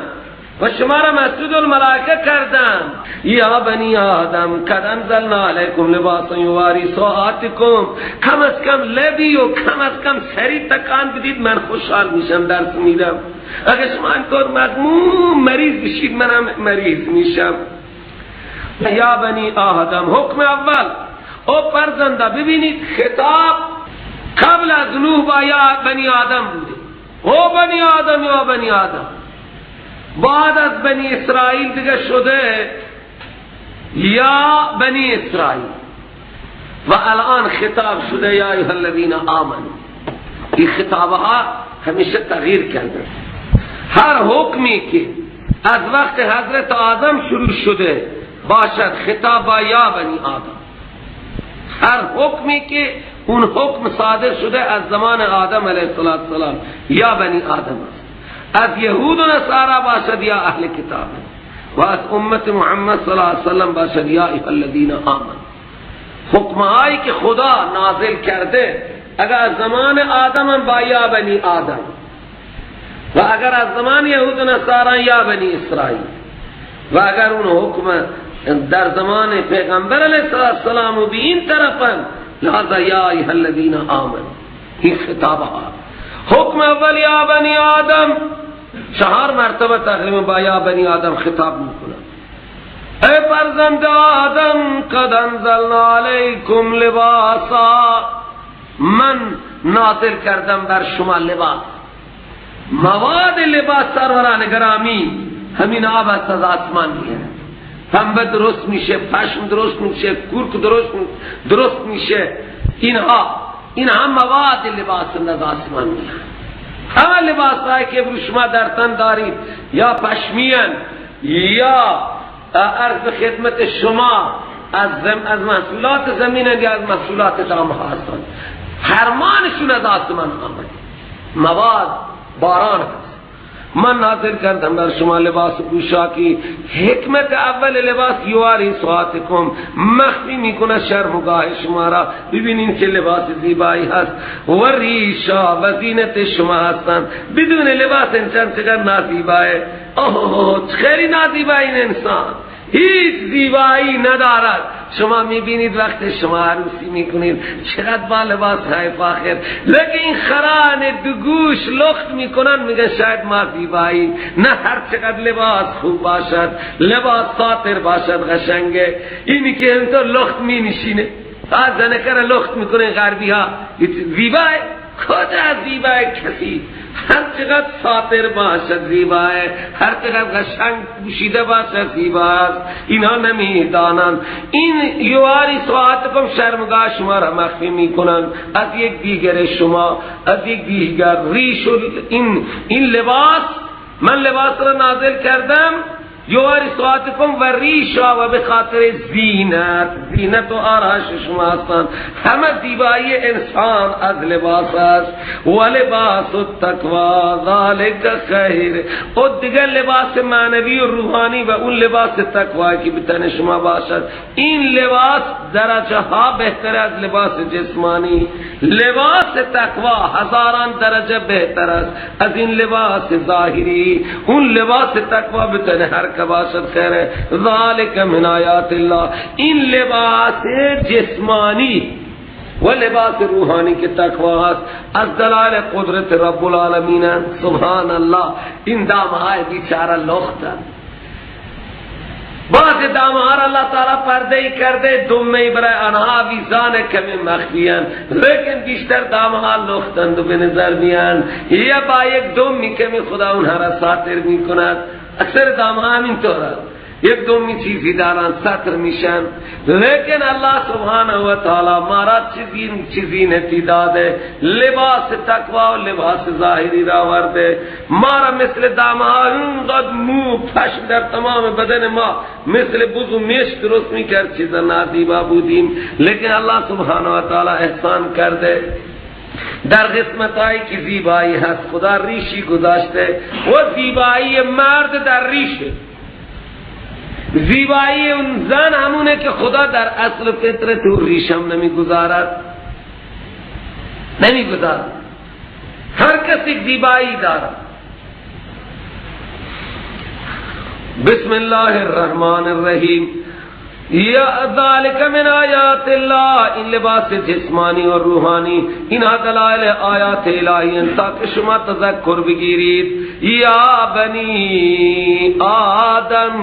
و شما را مسجد الملائکه کردم. یا بنی آدم قد انزلنا علیکم لباسا یواری سوآتکم، کم از کم لبی و کم از کم سری تکان بدید، من خوشحال میشم درس میدم. اگر شما اینطور مضمون مریض بشید منم مریض میشم. یا بنی آدم، حکم اول او فرزنده. ببینید خطاب قبل از نوح با یا بنی آدم بوده، او بنی آدم یا بنی آدم. بعد از بنی اسرائیل دیگه شده یا بنی اسرائیل و الان خطاب شده یا ایها الذین آمنوا. این خطابها همیشه تغییر کرده. هر حکمی که از وقت حضرت آدم شروع شده باشد خطاب یا بنی آدم. هر حکمی که اون حکم صادر شده از زمان آدم علیه السلام یا بنی آدم است. از یهود و نصارا باشد یا اهل کتاب و از امت محمد صلی الله علیه وسلم باشد یا ایها الذین آمنوا. حکمهایی که خدا نازل کرده اگر از زمان آدم با یا بنی آدم و اگر از زمان یهود و نصارا یا بنی اسرائیل و اگر اون حکم در زمان پیغمبر علیه السلام و به این طرفن لہذا یا ایها الذین آمنوا. این خطابها حکم اول یا بنی آدم 4 مرتبه تقریبا با یا بنی آدم خطاب میکنه. ای فرزند آدم قد انزلنا علیکم لباسا، من نازل کردم بر شما لباس. مواد لباس سروران گرامی همین آب از آسمان میاد. پنبه درست میشه، پشم درست میشه، کورک درست میشه. اینها مواد لباس از آسمان میاد. همه لباس هایی که شما در تن دارید یا پشمین یا عرض خدمت شما از محصولات زمین یا از محصولات دام هستند، فرمانشون از آسمان آمد. مواد باران هست. من نازل کردم بر شما لباس پوشاکی. حکمت اول لباس یواری سواتکم، مخفی میکنه شرم و گاه شما را. ببینین که لباس زیبایی هست. و ریشا و زینت شما هستند. بدون لباس انسان چقدر نازیبای. اوه خیلی نازیبای این انسان، هیچ زیبایی ندارد. شما میبینید وقت شما عروسی میکنید چقدر با لباس های فاخر، لیکن این خران دگوش لخت میکنن میگن شاید ما زیبایی. نه، هر چقدر لباس خوب باشد، لباس ساتر باشد، قشنگه، اینی که همینطور لخت می نشینه زنکر لخت میکنه غربی ها زیبای. کجا زیبای کسی؟ هر چقدر ساتر باشد زیبای، هر چقدر قشنگ پوشیده باشد زیباست. اینها نمیدانند. این یواری سواتکم، شرمگاه شما را مخفی میکنند از یک دیگر شما، از یک دیگر. ریش این لباس، من لباس را نازل کردم یواری سواتکم و ریشا و به خاطر زینت و آرایش شما هستند. همه زیبایی انسان از لباس است. و لباس التقوی ذالک خیر. و دیگر لباس معنوی و روحانی و اون لباس تقوی که به تن شما باشد. این لباس درجه ها بهتر از لباس جسمانی. لباس تقوی هزاران درجه بهتر است از این لباس ظاهری. اون لباس تقوی به تن هر که باشد خیره. ذالک من آیات الله. این لباس جسمانی و لباس روحانی که تقوی است از دلائل قدرت رب العالمین. سبحان الله. این دامهای بیچاره لختند. بعض دامها را اللہ تعالی پرده کرده، دمه برای آنها ویزان کمی مخفیان، لیکن بیشتر دامها لختند و به نظر میان. یا با یک دمی کمی خدا اونها را ساتر میکند. اکثر دامها همین طور یک دومی چیزی دارن سطر میشن، لیکن اللہ سبحانہ و تعالی مارا چیزی نتی داده، لباس تقوی و لباس ظاہری را ورده. مارا مثل دامها اینقدر مو پشم در تمام بدن ما مثل بز و مشک درست میکرد، چیزا نازیبا بودیم، لیکن اللہ سبحانہ و تعالی احسان کرده. در قسمت هایی که زیبایی هست خدا ریشی گذاشته و زیبایی مرد در ریشه. زیبایی اون زن همونه که خدا در اصل فطرت و ریشم نمیگذارد. هر کسی زیبایی دارد. بسم الله الرحمن الرحیم. یا ذالک من آیات الله. این لباس جسمانی و روحانی اینها دلائل آیات الهی ہیں تاکہ شما تذکر بگیرید. یا بنی آدم.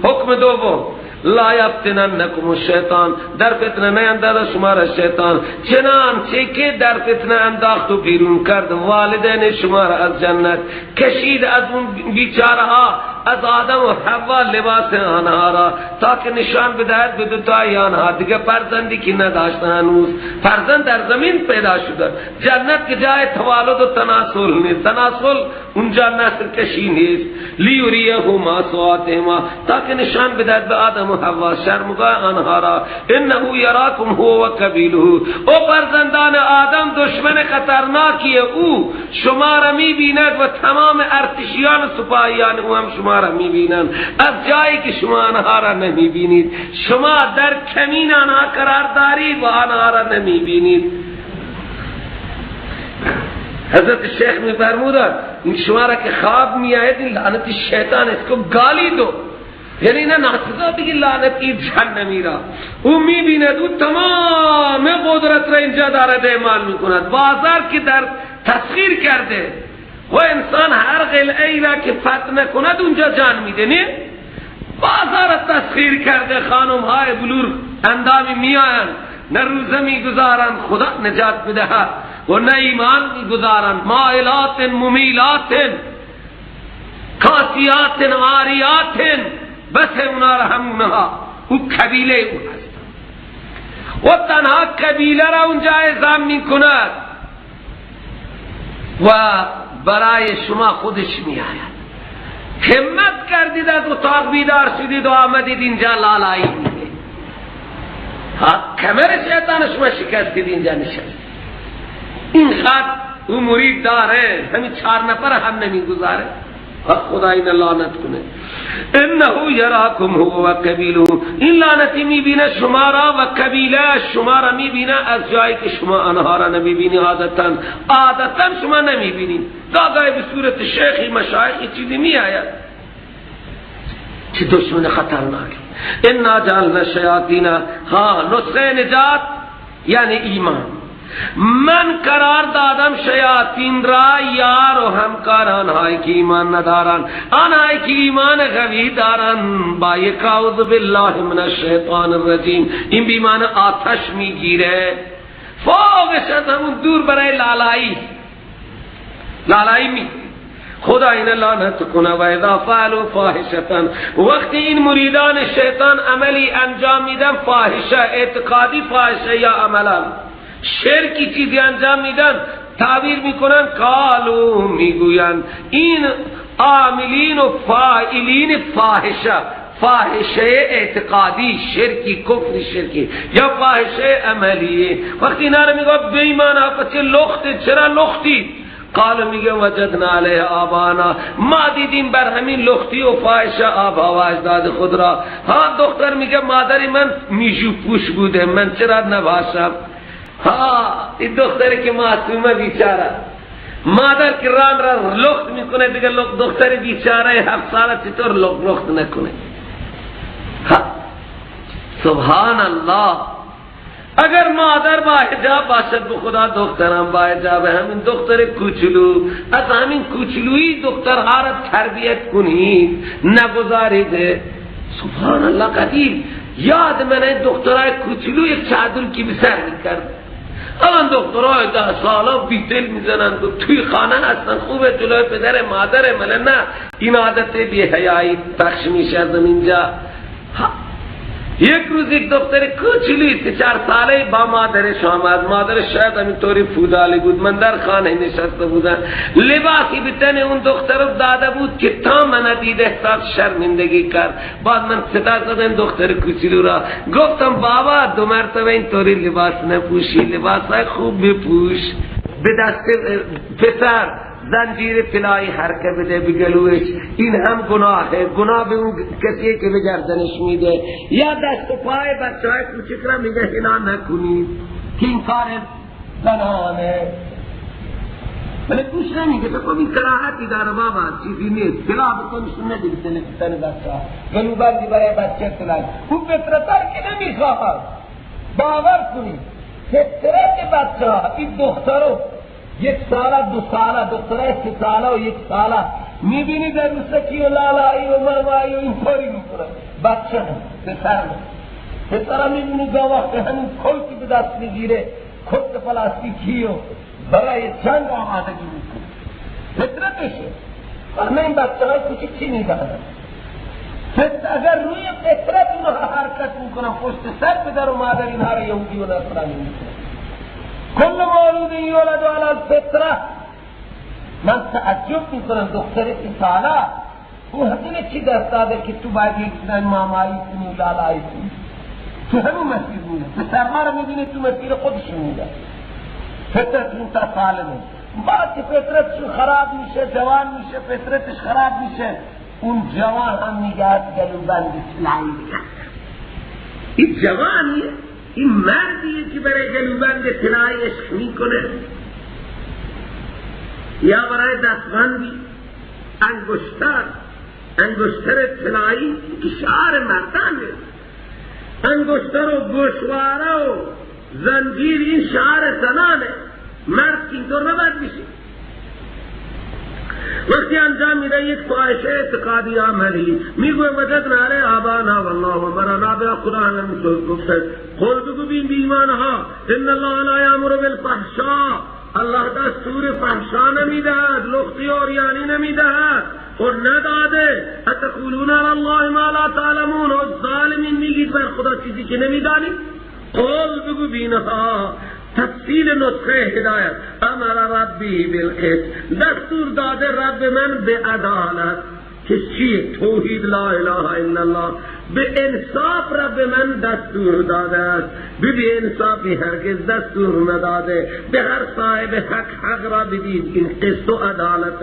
حکم دوم لا یفتننکم الشیطان. در فتنه نیندازد شما را شیطان، چنانچه که در فتنه انداخت و بیرون کرد والدین شما را از جنت، کشید از اون بیچاره ها از آدم و حوا لباس آنها را تا که نشان بدهد به دوتای آنها دیگه فرزندی که نداشتن هنوز فرزند در زمین پیدا شده. جنت که جای توالد و تناسل نیست، تناسل اونجا نسل کشی نیست. لیوریهما سوآتهما تا که نشان بدهد به آدم و حوا شرمگاه آنها را. انه یراکم هو و قبیله، او فرزندان آدم دشمن خطرناکی او شما را می‌بیند و تمام ارتشیان و سپاهیان او هم شما را می‌بینند از جایی که شما آنها را نمی‌بینید. شما در کمین آنها قرار دارید و آنها را نمی‌بینید. حضرت شیخ می‌فرمودند این شما را که خواب می‌آید این لعنت شیطان اسکو گالی دو، یعنی نه ناسزا بگی لعنتی جهنمی را. او می‌بیند او تمام قدرت را اینجا دارد اعمال می‌کند. بازار که در تسخیر کرده و انسان هر قلعه‌ای را که فتح نکند اونجا جان میده. نه بازار تسخیر کرده، خانم‌های بلور اندامی میآیند، نه روزه میگذارند خدا نجات بدهد و نه ایمان میگذارند. مائلات ممیلات کاسیات عاریات، بس اونا را همونها او قبیله او هست و تنها قبیله را اونجا اعزام میکند و برای شما خودش میآید. همت کردید از اتاق بیدار شدید و آمدید اینجا لالایی میده، کمر شیطان شما شکستید اینجا نشست. این خط او مرید داره، همین 4 نفر هم نمیگذاره. خدا این لعنت کنه. انه یراکم هو و قبیله، این لعنتی میبینه شما را و قبیله شما را میبینه از جایی که شما آنها را نمیبینی. عادتا شما نمیبینید. دادای به صورت شیخی مشایخی چیزی میآید. چه دشمن خطرناک. انا جعلنا الشیاطین، ها نسخه نجات یعنی ایمان. من قرار دادم شیاطین را یار و همکار آنهایی که ایمان ندارن، آنهایی که ایمان قوی دارن. با یک اعوذ بالله من الشیطان الرجیم، این بیمان آتش میگیره فوقش از همون دور برای لالایی میگیره. خدا این لعنت کنه. و اذا فعلوا فاحشة، وقتی این مریدان شیطان عملی انجام میدن، فاحشه اعتقادی فاحشه یا عملا شرکی چیزی انجام میدن، تعبیر میکنن قالو، میگوین این عاملین و فاعلین فاحشه اعتقادی شرکی، کفر شرکی یا فاحشه عملی. وقتی اینا رو میگه بے ایمان پس چرا لختی؟ قالو میگه وجدنا علیه آبانا، ما دیدیم بر همین لختی و فاحشه آبا و اجداد خود را. ها دختر میگه مادری من میجو پوش بوده، من چرا نباشم؟ این دختری که معصومه بیچاره، مادر که ران را لخت میکنه دیگه دختر بیچاره 7 ساله چطور لخت نکنه؟ سبحان الله. اگر مادر با حجاب باشد به خدا دخترم با حجاب، همین دختر کوچولو از همین کوچولویی دخترها را تربیت کنید، نگذارید. سبحان الله. قدیم یاد من این دخترای کوچولو یک چادر کی به سر میکرد. الان دخترای 10 ساله بیدل میزنند و توی خانه هستن، خوبه جلوی پدر مادر مله. نه این عادت بی حیایی پخش میشه از اینجا. یک روز یک دختر کوچولی 3-4 ساله با مادرش آمد. مادرش شاید همینطوری فودالی بود، من در خانه نشسته بودم، لباسی به تن اون دختر داده بود که تا من دید احساس شرمندگی کرد. بعد من صدا زدم دختر کوچولو را، گفتم بابا 2 مرتبه اینطوری لباس نپوشی، لباسای خوب بپوش. به دست پسر زنجیر طلایی حرکه بده بگلوش، این هم گناهه. گناه به اون کسیه که به گردنش میده. یا دست و پای بچه‌های کوچک را میگه اینا نکنید که این کار زنانه. ولی گوش نمیگه تو این کراهتی داره بابا، چیزی نیست. طلا بکنشون ندید تن بچه ها، گلو بندی برای بچه طلایی خوب فطرتر که نمیخواهد. باور کنید فطرت بچه ها، این دخترو 1 ساله 2 ساله، دختره 3 ساله و 1 ساله میبینی در روسکی و لالایی و مامایی و اینطوری میکنه. بچه هم پسر هم میبینی گاه وقت همین کلکی به دست میگیره، کلک پلاستیکی و برای جنگ آمادگی میکنه. فطرتشه. همه این بچه های کوچیک چی میدهند؟ اگر روی فطرت اینها حرکت میکنن پشت سر پدر و مادر اینها را یهودی و نصرانی میکنن. کل مولود یولد علی الفطره. من تعجب میکنم دختر ایتالا او همین چی دست داده که تو باید یک زن مامایی کنی و لالایی کنی؟ تو همین مسیر میده پسرها را میبینی تو مسیر خودش میده. فطرتشون تا سالمه. بعد که فطرتشون خراب میشه جوان میشه فطرتش خراب میشه اون جوان هم میگه گلوبند طلایی بگه. این جوانیه این مردیه که برای گلوبند طلایی عشق میکنه یا برای دستبندی انگشتر طلایی که شعار مردانه. انگشتر و گوشواره و زنجیر این شعار زنانه. مرد اینطور نباید میشه. وقتی انجام میده یک فاحشه اعتقادی عملی میگوه وجدنا علیه آبانا والله امرنا بها. خدا همین گفته قل بگو بین بی ایمانها ان الله لا یامر بالفحشاء. الله دستور فحشا نمیدهد لختی و عریانی نمیدهد اور نداده. اتقولون علی الله ما لا تعلمون. و ظالمین میگید بر خدا چیزی که نمیدانید. قل بگو بینها تفصیل نسخه هدایت امر ربی بالقسط. دستور داده رب من به عدالت که چیه؟ توحید لا اله الا الله. به انصاف رب من دستور داده است. به انصافی هرگز دستور نداده. به هر صاحب حق را بدید. این قسط و عدالت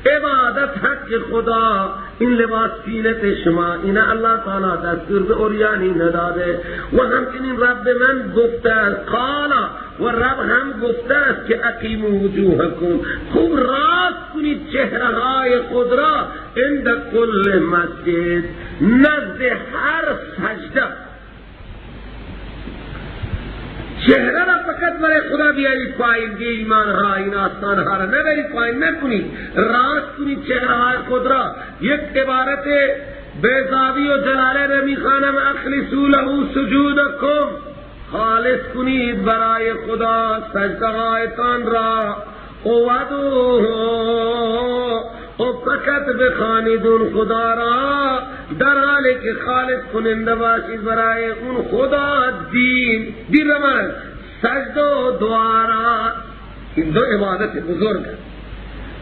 عبادت حق خدا. این لباس سینت شما. این الله تعالی دستور به عریانی نداده. و همچنین رب من گفته است قالا و رب هم گفته است که اقیموا وجوهکم. خوب راست کنید چهره‌های خود را عند کل مسجد نزد هر سجده. چهره را فقط برای خدا بیارید پایین. که ایمانها این آستانها را نبرید پایین نکنید. راست کنید چهره‌های خود را. یک عبارت بیضاوی و جلاله میخوانم اخلصوا له سجودکم. خالص کنید برای خدا سجده‌هایتان را. و فقط بخواندون خدا را در حالی که خالص کننده باشید برای اون خدا دین رمان سجد و دعا را. این دو عبادت بزرگ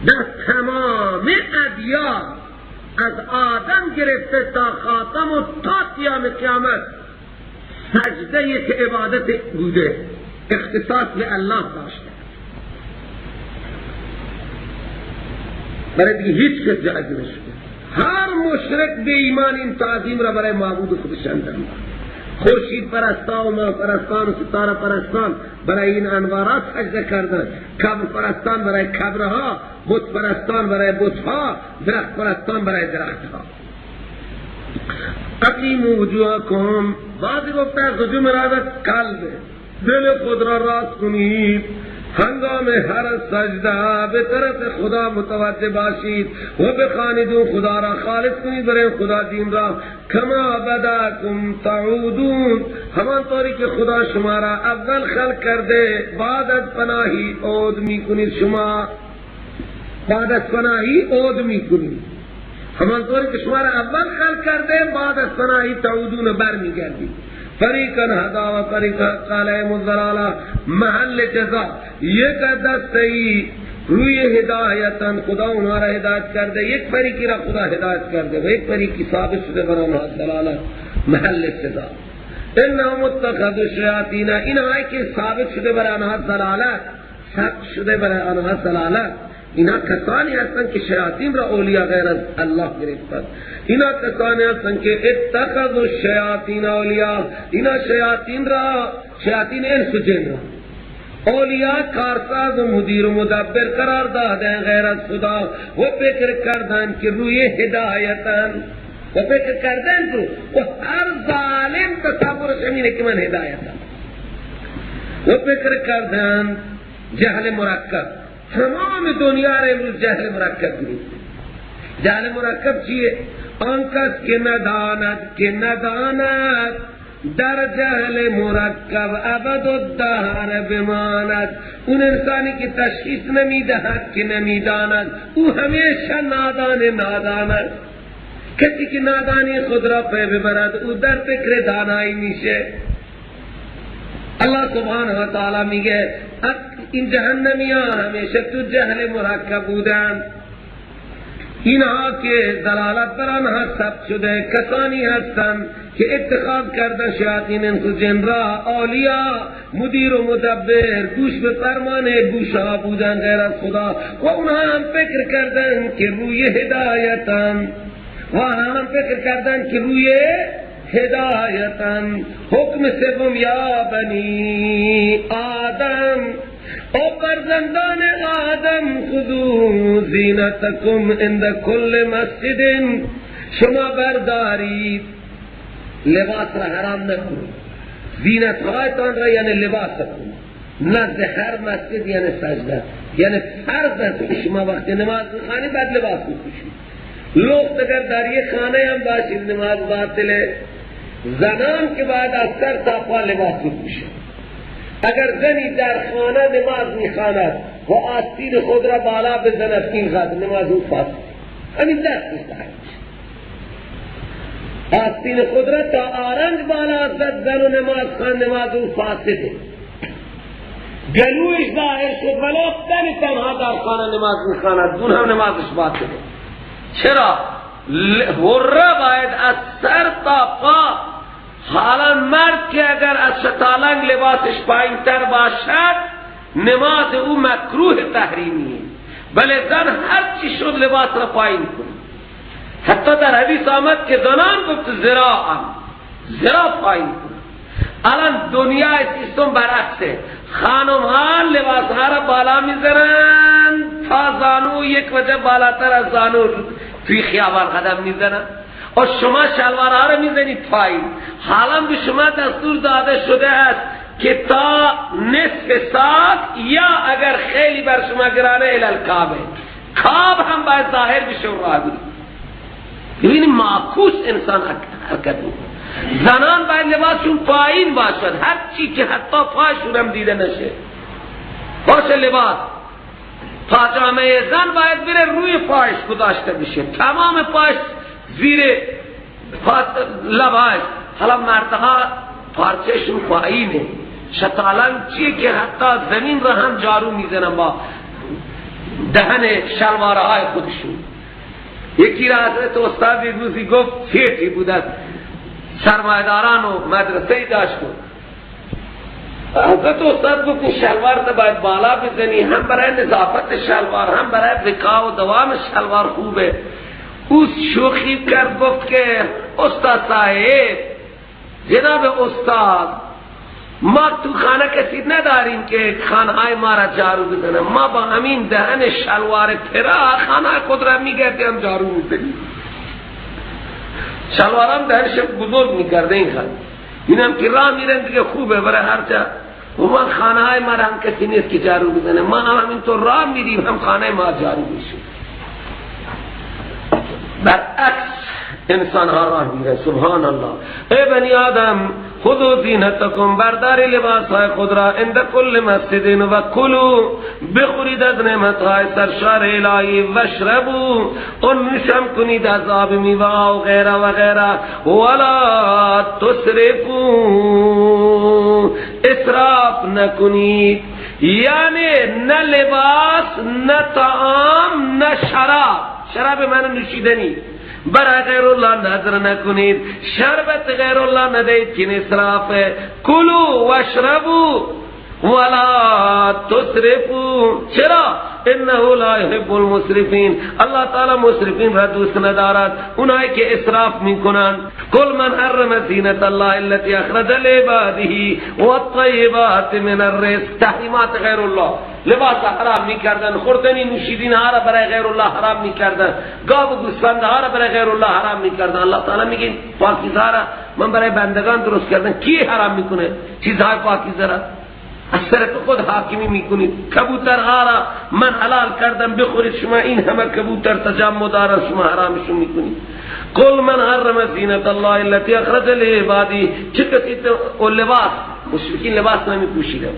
در تمام ادیان از آدم گرفته تا خاتم و تا قیام قیامت سجده یک عبادت بوده اختصاص به الله داشته. برای دیگه هیچ کس جایز نشده. هر مشرک به ایمان این تعظیم را برای معبود خودش انجام داد. خورشید پرستان و ماه پرستان و ستاره پرستان برای این انوارات سجده کردند. قبر پرستان برای قبرها، بت پرستان برای بتها، درخت پرستان برای درختها. اقیموا وجوهکم. بعضی گفته از وجوه مراد قلب دل خود را راست کنید. هنگام هر سجده به طرف خدا متوجه باشید و بخواندون خدا را خالص کنید برای خدا دین را. کما بداکم تعودون. همان طوری که خدا شما را اول خلق کرده بعد از پناهی عود می کنید. شما بعد از پناهی عود می کنید. همان طوری که شما را اول خلق کرده بعد از پناهی تعودون بر می گردید. فریقاً هدا و فریقاً علیهم الضلالة. محل جزا یک دسته روی هدایتن خدا اونها را هدایت کرده. یک فریقی را خدا هدایت کرده و یک فریقی ثابت شده بر آنها ضلالت. محل جزا انهم اتخذوا الشیاطین. اینهایی که ثابت شده بر آنها ضلالت ثبت شده بر آنها ضلالت اینا کسانی هستند که شیاطین را اولیاء غیر از الله گرفتند. اینا کسانی هستند که اتخذوا الشیاطین اولیاء. اینا شیاطین را شیاطین انس و جن را اولیاء کارساز و مدیر و مدبر قرار دادن غیر از خدا و فکر کردن که روی هدایتن و فکر کردن که و هر ظالم تصورش همینه که من هدایتم و فکر کردن جهل مرکب. تمام دنیا را امروز جهل مرکب گرفته. جهل مرکب چیه؟ آن کس که نداند در جهل مرکب ابد الدهر بماند. اون انسانی که تشخیص نمیدهد که نمیداند او همیشه نادان است. کسی که نادانی خود را پی ببرد او در فکر دانایی میشه. الله سبحانه و تعالی میگه این جهنمیان همیشه تو جهل مرکب بودن. اینها که دلالت بر آنها ثبت شده کسانی هستند که اتخاذ کردن شیاطین انس و جن را اولیاء، مدیر و مدبر، گوش به فرمان گوشها بودن غیر از خدا، و اونها هم فکر کردن که روی هدایتن، حکم سوم یا بنی آدم، او فرزندان آدم خذوا زینتکم عند کل مسجد، شما بردارید لباس را حرام نکنید، زینت هایتان را یعنی لباس کنید نزد هر مسجد یعنی سجده، یعنی فرض است شما وقتی نماز میخوانید بعد لباس میپوشید. لوگ اگر در یک خانه هم باشید نماز باطله، زنان که بعد از سر تا پا لباس میپوشند. اگر زنی در خانه نماز میخواند و آستین خود را بالا بزند این قدر نماز او فاسد، همین دست مستحق آستین خود را تا آرنج بالا زد زن و نماز خوان نماز او فاسده. گلوش ظاهر شد ولو زن تنها در خانه نماز میخواند اون هم نمازش باطله. چرا؟ هره باید از سر تا پا، حالا مرد که اگر از شطالنگ لباسش پایین تر باشد نماز او مکروه تحریمیه، بله زن هر چی شد لباس را پایین کنه. حتی در حدیث آمد که زنان گفت زرا پایین کنه. الان دنیا اسم برعکسه، خانم ها لباس ها را بالا میزنن تا زانو یک وجه بالاتر از زانو توی خیابان قدم میزنن، و شما شلوارها را میزنید پایین. حالا به شما دستور داده شده است که تا نصف ساق یا اگر خیلی بر شما گرانه الالکابه، کاب هم باید ظاهر بشه و راه بید. ببینید معکوس انسان حرکت میکنه. زنان باید لباسشون پایین باشد، هر چی که حتی پاشون هم دیده نشه باشه لباس. پاجامه زن باید بره روی پایش گذاشته بشه، تمام پاش زیر لباس. حالا مردها پارچهشون پایینه، شطالنگ چیه که حتی زمین را هم جارو میزنن با دهن شلوارهای خودشون. یکی را حضرت استاد روزی گفت سیتی بود از سرمایداران و مدرسه داشت، حضرت استاد گفت این شلوار تا باید بالا بزنی، هم برای نظافت شلوار هم برای بقا و دوام شلوار خوبه. او شوخی کرد گفت که استاد صاحب، جناب استاد، ما تو خانه کسی نداریم که خانه ما را جارو بزنه، ما با همین دهن شلوار ترا خانه خود را میگردیم جارو میزنیم. شلوارم دهنش بزرگ میکرده این خانه، اینم که راه میرن دیگه خوبه برای هر جا. و ما خانه های ما را هم کسی نیست که جارو بزنه، ما هم همینطور راه میریم هم خانه ما جارو میشه. برعکس انسان ها راه میره. سبحان الله. ای بنی آدم خذوا زینتکم، برداری لباس های خود را عند کل مسجد و کلوا، بخورید از نعمت های سرشار الهی، واشربوا، و نوشم کنید از آب میوه و غیره و غیره، ولا تسرفوا، اسراف نکنید. یعنی نه لباس نه طعام نه شراب من نوشیدنی برای غیر الله نظر نکنید، شربت غیر الله ندهید که اسراف. کلوا واشربوا ولا تسرفوا. چرا؟ انه لا يحب المسرفین. الله تعالی مسرفین را دوست ندارد، اونایی که اسراف میکنن. کل من حرم زینت الله التي اخرج لعباده والطیبات من الرزق. تحریمات غیر الله، لباس حرام میکردن، خوردنی نوشیدن ها را برای غیر الله حرام میکردن، گاو و گوسفند ها را برای غیر الله حرام میکردن. الله تعالی میگه پاکیزه را من برای بندگان درست کردن. کی حرام میکنه چیزهای پاکیزه را؟ از سر خود حاکمی میکنید. کبوترها را من حلال کردم بخورید، شما این همه کبوتر تجمع دارن شما حرامشون میکنید. قل من حرم زینت الله التي اخرج لعباده. چه کسی تو لباس، مشرکین لباس نمیپوشیدن،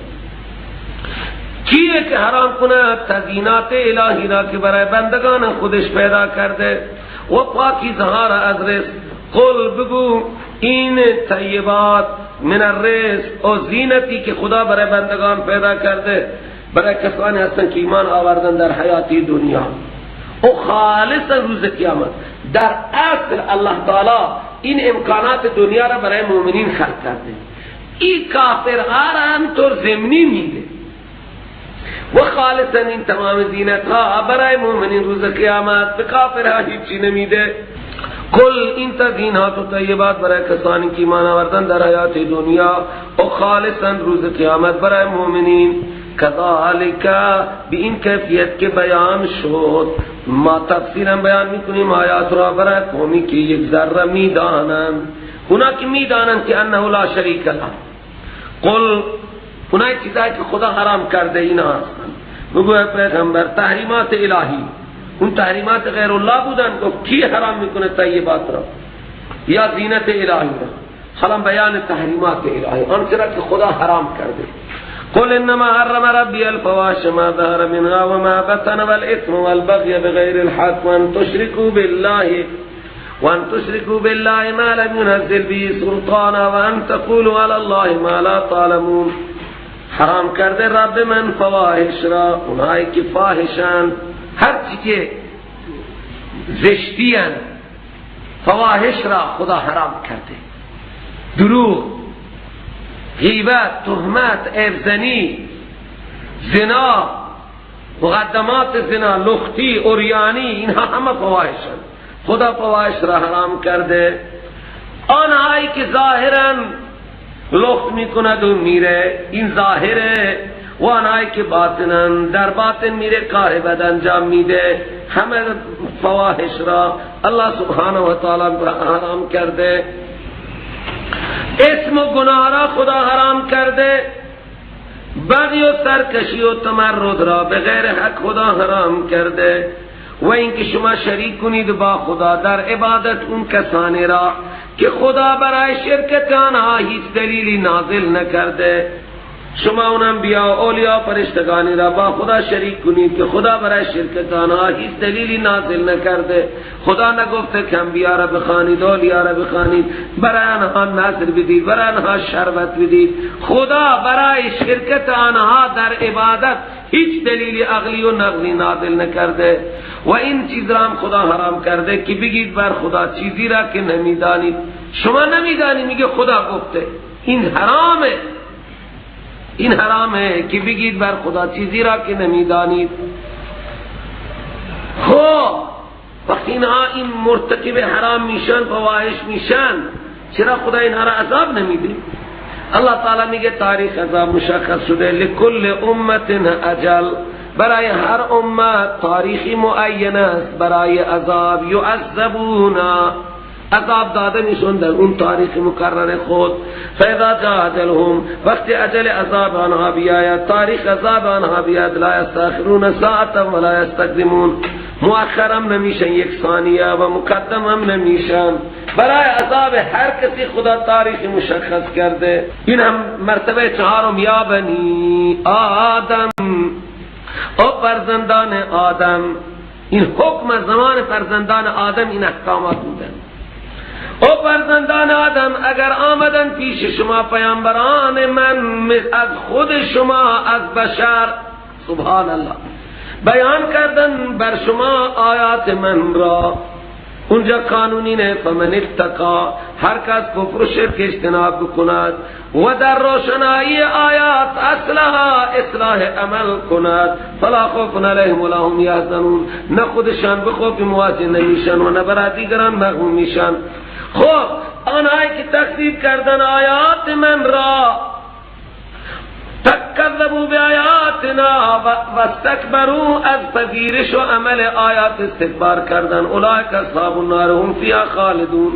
کیه که حرام کنه تزیینات الهی را که برای بندگان خودش پیدا کرده و پاکیزها را از رزق. قل بگو این طیبات من الرزق و زینتی که خدا برای بندگان پیدا کرده برای کسانی هستن که ایمان آوردن در حیاتی دنیا و خالصا روز قیامت. در اصل الله تعالی این امکانات دنیا را برای مؤمنین خلق کرده، این کافرها را هم طور ضمنی میده و خالصا این تمام زینت ها برای مؤمنین روز قیامت، به کافرها هیچی نمیده. کل این تزیینات و طیبات برای کسانی که ایمان آوردن در حیات دنیا و خالصا روز قیامت برای مؤمنین. کذالک به این کیفیت که بیان شد ما تفصیلا بیان میکنیم آیات را برای قومی که یک ذره میدانند، اونا که میدانند که انه لا شریک له. قل اونای چیزایی که خدا حرام کرده اینا هستند. بگو اے پیغمبر تحریمات الهی، اون تحریمات غیر الله بودن، گفت کی حرام میکنه طیبات را یا زینت الهی را؟ حالا بیان تحریمات الهی، آنچه را که خدا حرام کرده. قل انما حرم ربی الفواحش ما ظهر منها وما بطن والاثم والبغي بغیر الحق وان تشركوا بالله ما لم ينزل به سلطانا وان تقولوا على الله ما لا تعلمون. حرام کرده رب من فواحش را، اونایی که فاحشان، هر چی که زشتیان، فواحش را خدا حرام کرده. دروغ، غیبت، تهمت، عیب‌زنی، زنا، مقدمات زنا، لختی، عریانی، اینها همه فواحشن. خدا فواحش را حرام کرده. آنهایی که ظاهرا لخت میکند و میره، این ظاهره، و آنهایی که باطنن در باطن میره کار بد انجام میده، همه فواحش را الله سبحانه و تعالی حرام کرده. اسم و گناه را خدا حرام کرده. بغی و سرکشی و تمرد را به غیر حق خدا حرام کرده. و اینکه شما شریک کنید با خدا در عبادت اون کسانی را که خدا برای شرکت آنها هیچ دلیلی نازل نکرده. شما اون انبیاء و اولیاء فرشتگانی را با خدا شریک کنید که خدا برای شرکت آنها هیچ دلیلی نازل نکرده. خدا نگفته که انبیاء را بخوانید، اولیاء را بخوانید، برای آنها نذر بدید، برای آنها شربت بدید. خدا برای شرکت آنها در عبادت هیچ دلیلی عقلی و نقلی نازل نکرده. و این چیز را هم خدا حرام کرده که بگید بر خدا چیزی را که نمیدانید. شما نمیدانید، میگه خدا گفته. این حرامه، این حرامه که بگید بر خدا چیزی را که نمیدانید. خب وقتی اینها این مرتکب حرام میشن، فواحش میشن، چرا خدا اینها را عذاب نمیده؟ الله تعالی میگه تاریخ عذاب مشخص شده. لکل امت اجل، برای هر امت تاریخی معین است برای عذاب. یعذبونا، عذاب داده میشون در اون تاریخ مقرر خود. فاذا جاء اجلهم، وقتی اجل عذاب آنها بیاید، تاریخ عذاب آنها بیاید، لا یستأخرون ساعتا ولا یستقدمون، مؤخرم نمیشن یک ثانیه و مقدمم نمیشن. برای عذاب هر کسی خدا تاریخ مشخص کرده. این هم مرتبه چهارم. یا بنی آدم، او فرزندان آدم، این حکم از زمان فرزندان آدم این احکامات بودن. او فرزندان آدم اگر آمدن پیش شما پیامبران من از خود شما از بشر، سبحان الله، بیان کردن بر شما آیات من را، اونجا قانونی نه فمن اتقا، هر کس کفر و شرک اجتناب بکند و در روشنایی آیات اصلاح عمل کند، فلا خوف علیهم ولا هم یحزنون، نه خودشان به خوف مواجه نمیشن و نه برای دیگران مغموم میشن. خب آنهایی که تکذیب کردن آیات من را، تکذبوا بآیاتنا و استکبروا، از پذیرش و عمل آیات استکبار کردن، اولئک اصحاب النار هم فیها خالدون.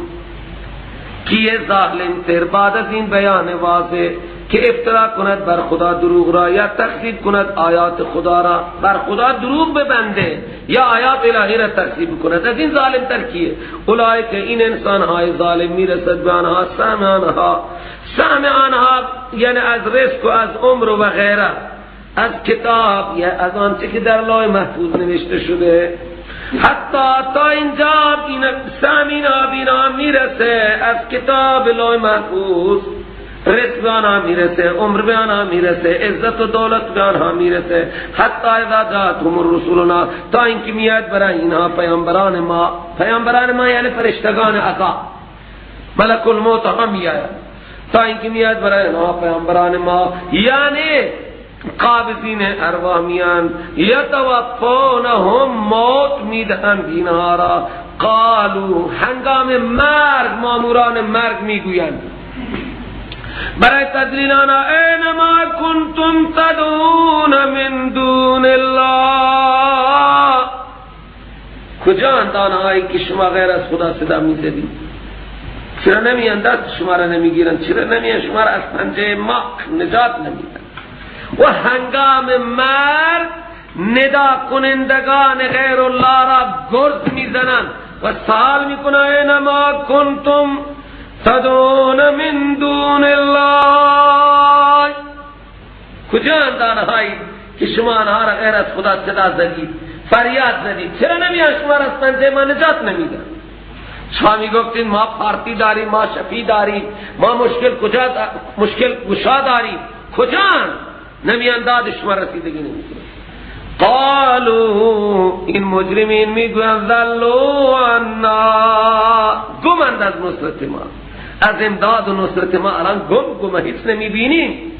کیه ظالم تر بعد از این بیان واضح که افترا کند بر خدا دروغ را یا تکذیب کند آیات خدا را، بر خدا دروغ ببنده یا آیات الهی را تکذیب کند. از این ظالم تر کیه؟ اولئک که این انسان های ظالم میرسد به آنها سهم آنها یعنی از رزق و از عمر و غیره، از کتاب یا از آنچه که در لوح محفوظ نوشته شده، حتی تا اینجا سهم بینا میرسه از کتاب لوح محفوظ، رزق به آنها میرسه، عمر به آنها میرسه، عزت و دولت به آنها میرسه، حتی اذا جاءتهم الرسلنا، تا اینکه میاد برای اینها پیامبران ما یعنی فرشتگان عذاب، ملک الموت هم میاد، تا اینکه میاد برای اینها پیامبران ما یعنی قابضین ارواح میان، یتوفونهم موت میدهند اینها را، قالوا هنگام مرگ ماموران مرگ میگویند برای تدلیل آنها اینما کنتم تدعون من دون الله، کجاند آنهایی که شما غیر از خدا صدا میزدید؟ چرا نمیان دست شما را نمیگیرن؟ چرا نمیان شما را از پنجه مکر نجات نمیدن؟ و هنگام مرگ ندا کنندگان غیر الله را گرز میزنند و سوال میکنند اینما کنتم تدعون من دون الله، کجاند آنهایی که شما آنها را غیر از خدا صدا زدید، فریاد زدید؟ چرا نمیان شما را از پنجه ما نجات نمیدن؟ شما میگفتید ما پارتی داریم، ما شفی داریم، ما مشکل گشا داریم، کجاند؟ نمیان داد شما رسیدگی نمیکنه. قالوا این مجرمین میگویند ضلوا عنا، گمند از نصرت ما، از امداد و نصرت ما الان گم هیچ نمیبینیم.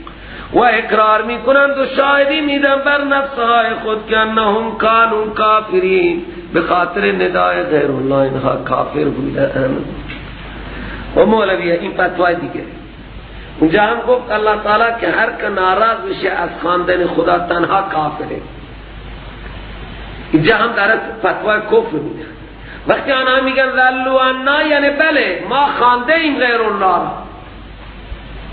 و اقرار میکنند و شاهدی میدن بر نفسهای خود که انهم کانوا کافرین، به خاطر ندای غیر الله اینها کافر بودند. و مولویه این فتوای دیگه اونجا هم گفت الله تعالی که هر که ناراض بشه از خواندن خدا تنها کافره. اینجا هم داره فتوای کفر میده. وقتی آنها میگن ضلوا عنا یعنی بله ما خوانده ایم غیر الله را،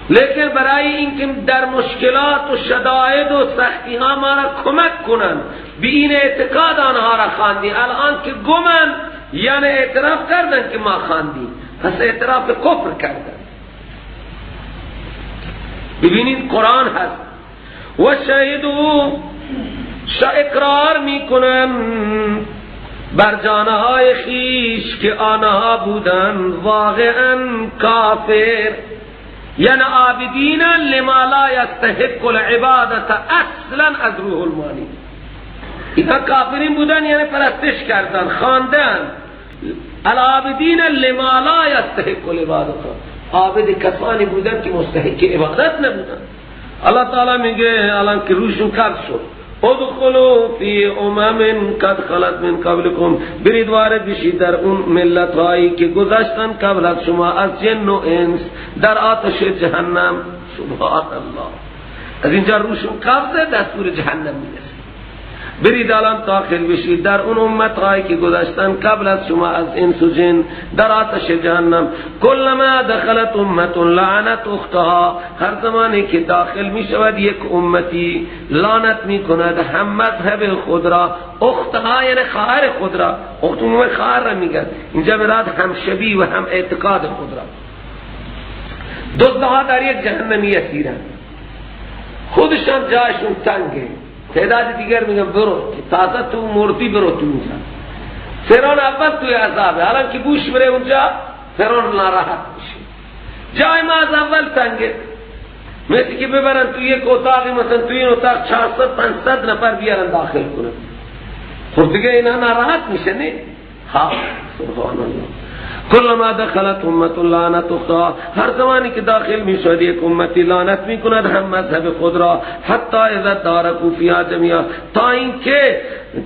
لیکن برای اینکه در مشکلات و شدائد و سختی ها ما را کمک کنند به این اعتقاد آنها را خواندیم. الان که گمن یعنی اعتراف کردن که ما خواندیم، پس اعتراف کفر کردن. ببینید قرآن هست و شهدو اقرار میکنن بر جانهای خیش که آنها بودن واقعا کافر، یعنی عابدین لما لا یستحق العبادت اصلا از روح المانی. اینا کافرین بودن یعنی پرستش کردن، خواندن العابدین لما لا یستحق العبادت، عابد کسانی بودن که مستحق عبادت نبودن. الله تعالی میگه الان که روشون کار شد ادخلوا فی قد خلت من قبلکم، برید وارد بشید در اون ملت هایی که گذشتن قبل از شما از جن و انس در آتش جهنم. سبحان الله، از اینجا روشون قبضه دستور جهنم میرسه. برید الان داخل بشید در اون امت هایی که گذشتن قبل از شما از انس و جن در آتش جهنم. کلما دخلت امت لعنت اختها، هر زمانی که داخل می شود یک امتی لعنت می کند هم مذهب خود را، اختها یعنی خواهر خود را، اختمون خواهر را میگن اینجا براد هم شبیه و هم اعتقاد خود را. دزدها در یک جهنمی اسیرن، خودشان جایشون تنگه، تعداد دیگر میگن برو تازه تو مردی برو تو اونجا. فرعون اول توی عذابه، الان که بوش بره اونجا فرعون ناراحت میشه. جای ما از اول تنگه، مثل که ببرن توی یک اتاقی، مثلا توی این اتاق 400-500 نفر بیارن داخل کنن، خب دیگه اینا ناراحت میشه نه؟ ها سبحان الله. کلما دخلت امت لعنت اختها، هر زمانی که داخل می شود یک امتی لعنت می کند هم مذهب خود را، حتی اذا دارکوا فیها جمیعا، تا اینکه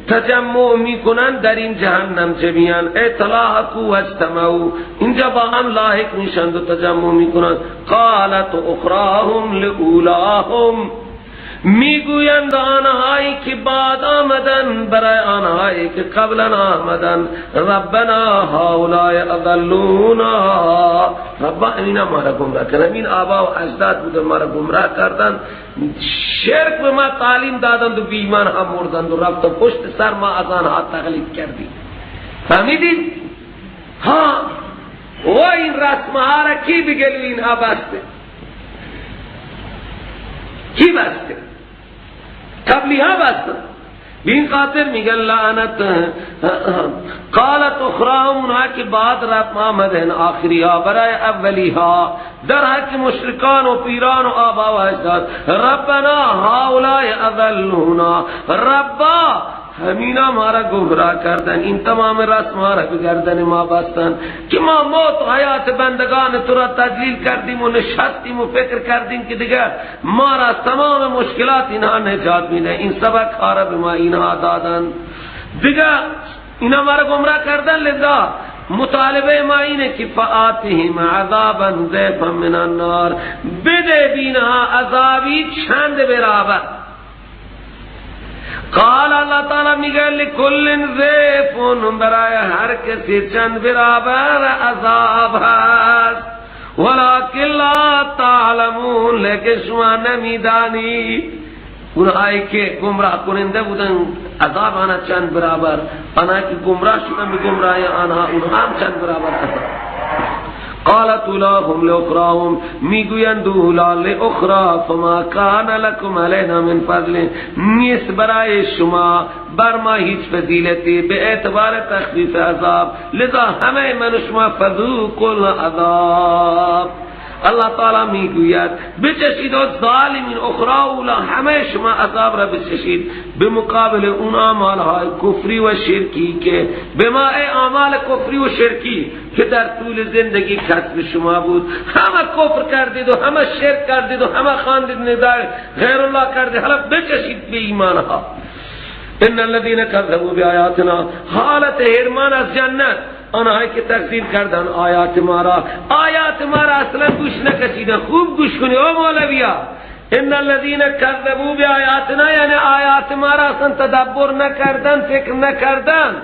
تجمع می کنند در این جهنم جمیعا. اطلاعکوا و اجتمعوا، اینجا با هم لاحق می شند و تجمع می کنند. قالت اخراهم لاولاهم، میگویند آنهایی که بعد آمدن برای آنهایی که قبلا آمدن ربنا هؤلاء اضلونا، ربا اینا ما را گمراه کردن، این آبا و اجداد بود ما را گمراه کردن، شرک به ما تعلیم دادند و بی ایمان ها مردند و رفت و پشت سر ما از آنها تقلید کردیم. فهمیدید؟ ها و این رسم ها را کی بگلو اینها بسته؟ کی بسته؟ قبلی ها بسته. بین خاطر میگن لعنت قالت اخراهم، اونها که بعد رب آمدن آخری ها برای اولی ها در حق مشرکان و پیران و آبا و اجداد، ربنا هؤلاء اضلونا، ربا همینا ما را گمراه کردن، این تمام رسم ها را بگردن ما بستن که ما موت و حیات بندگان تو را تجلیل کردیم و نشستیم و فکر کردیم که دیگر ما را تمام مشکلات اینها نجات میده. این سبق ها را به ما اینها دادن، دیگر اینا ما را گمراه کردن. لذا مطالبه ما اینه که فآتهم عذابا ضعفا من النار، بده بینها عذابی چند برابر. قال الله تعالی میگه لکل ضعف، برای هر کسی چند برابر عذاب هست، ولکن لا تعلمون، لیکن شما نمیدانی. اونهایی که گمراه کننده بودن عذاب آنها چند برابر، آنها که گمراه شدن به گمراهی آنها اونها هم چند برابر عذاب. قالت اولاهم لاخراهم، میگویند اولا لاخرا فما کان لکم علینا من فضل، نیست برای شما بر ما هیچ فضیلتی به اعتبار تخفیف عذاب، لذا همه من شما فذوقوا العذاب. الله تعالی میگوید بچشید و ظالمین اخرا اولا، همه شما عذاب را بچشید به مقابل اون اعمال های کفری و شرکی که به ما اعمال کفری و شرکی که در طول زندگی کسب شما بود، همه کفر کردید و همه شرک کردید و همه خواندید ندای غیر الله کردید، حالا بچشید به ایمان ها. ان الذين كذبوا بآياتنا، حالت حرمان از جنت آنهایی که تکذیب کردن آیات ما را اصلا گوش نکشیدن. خوب گوش کنی او مولویا، ان الذين كذبوا بآياتنا یعنی آیات ما را اصلا تدبر نکردن، فکر نکردن،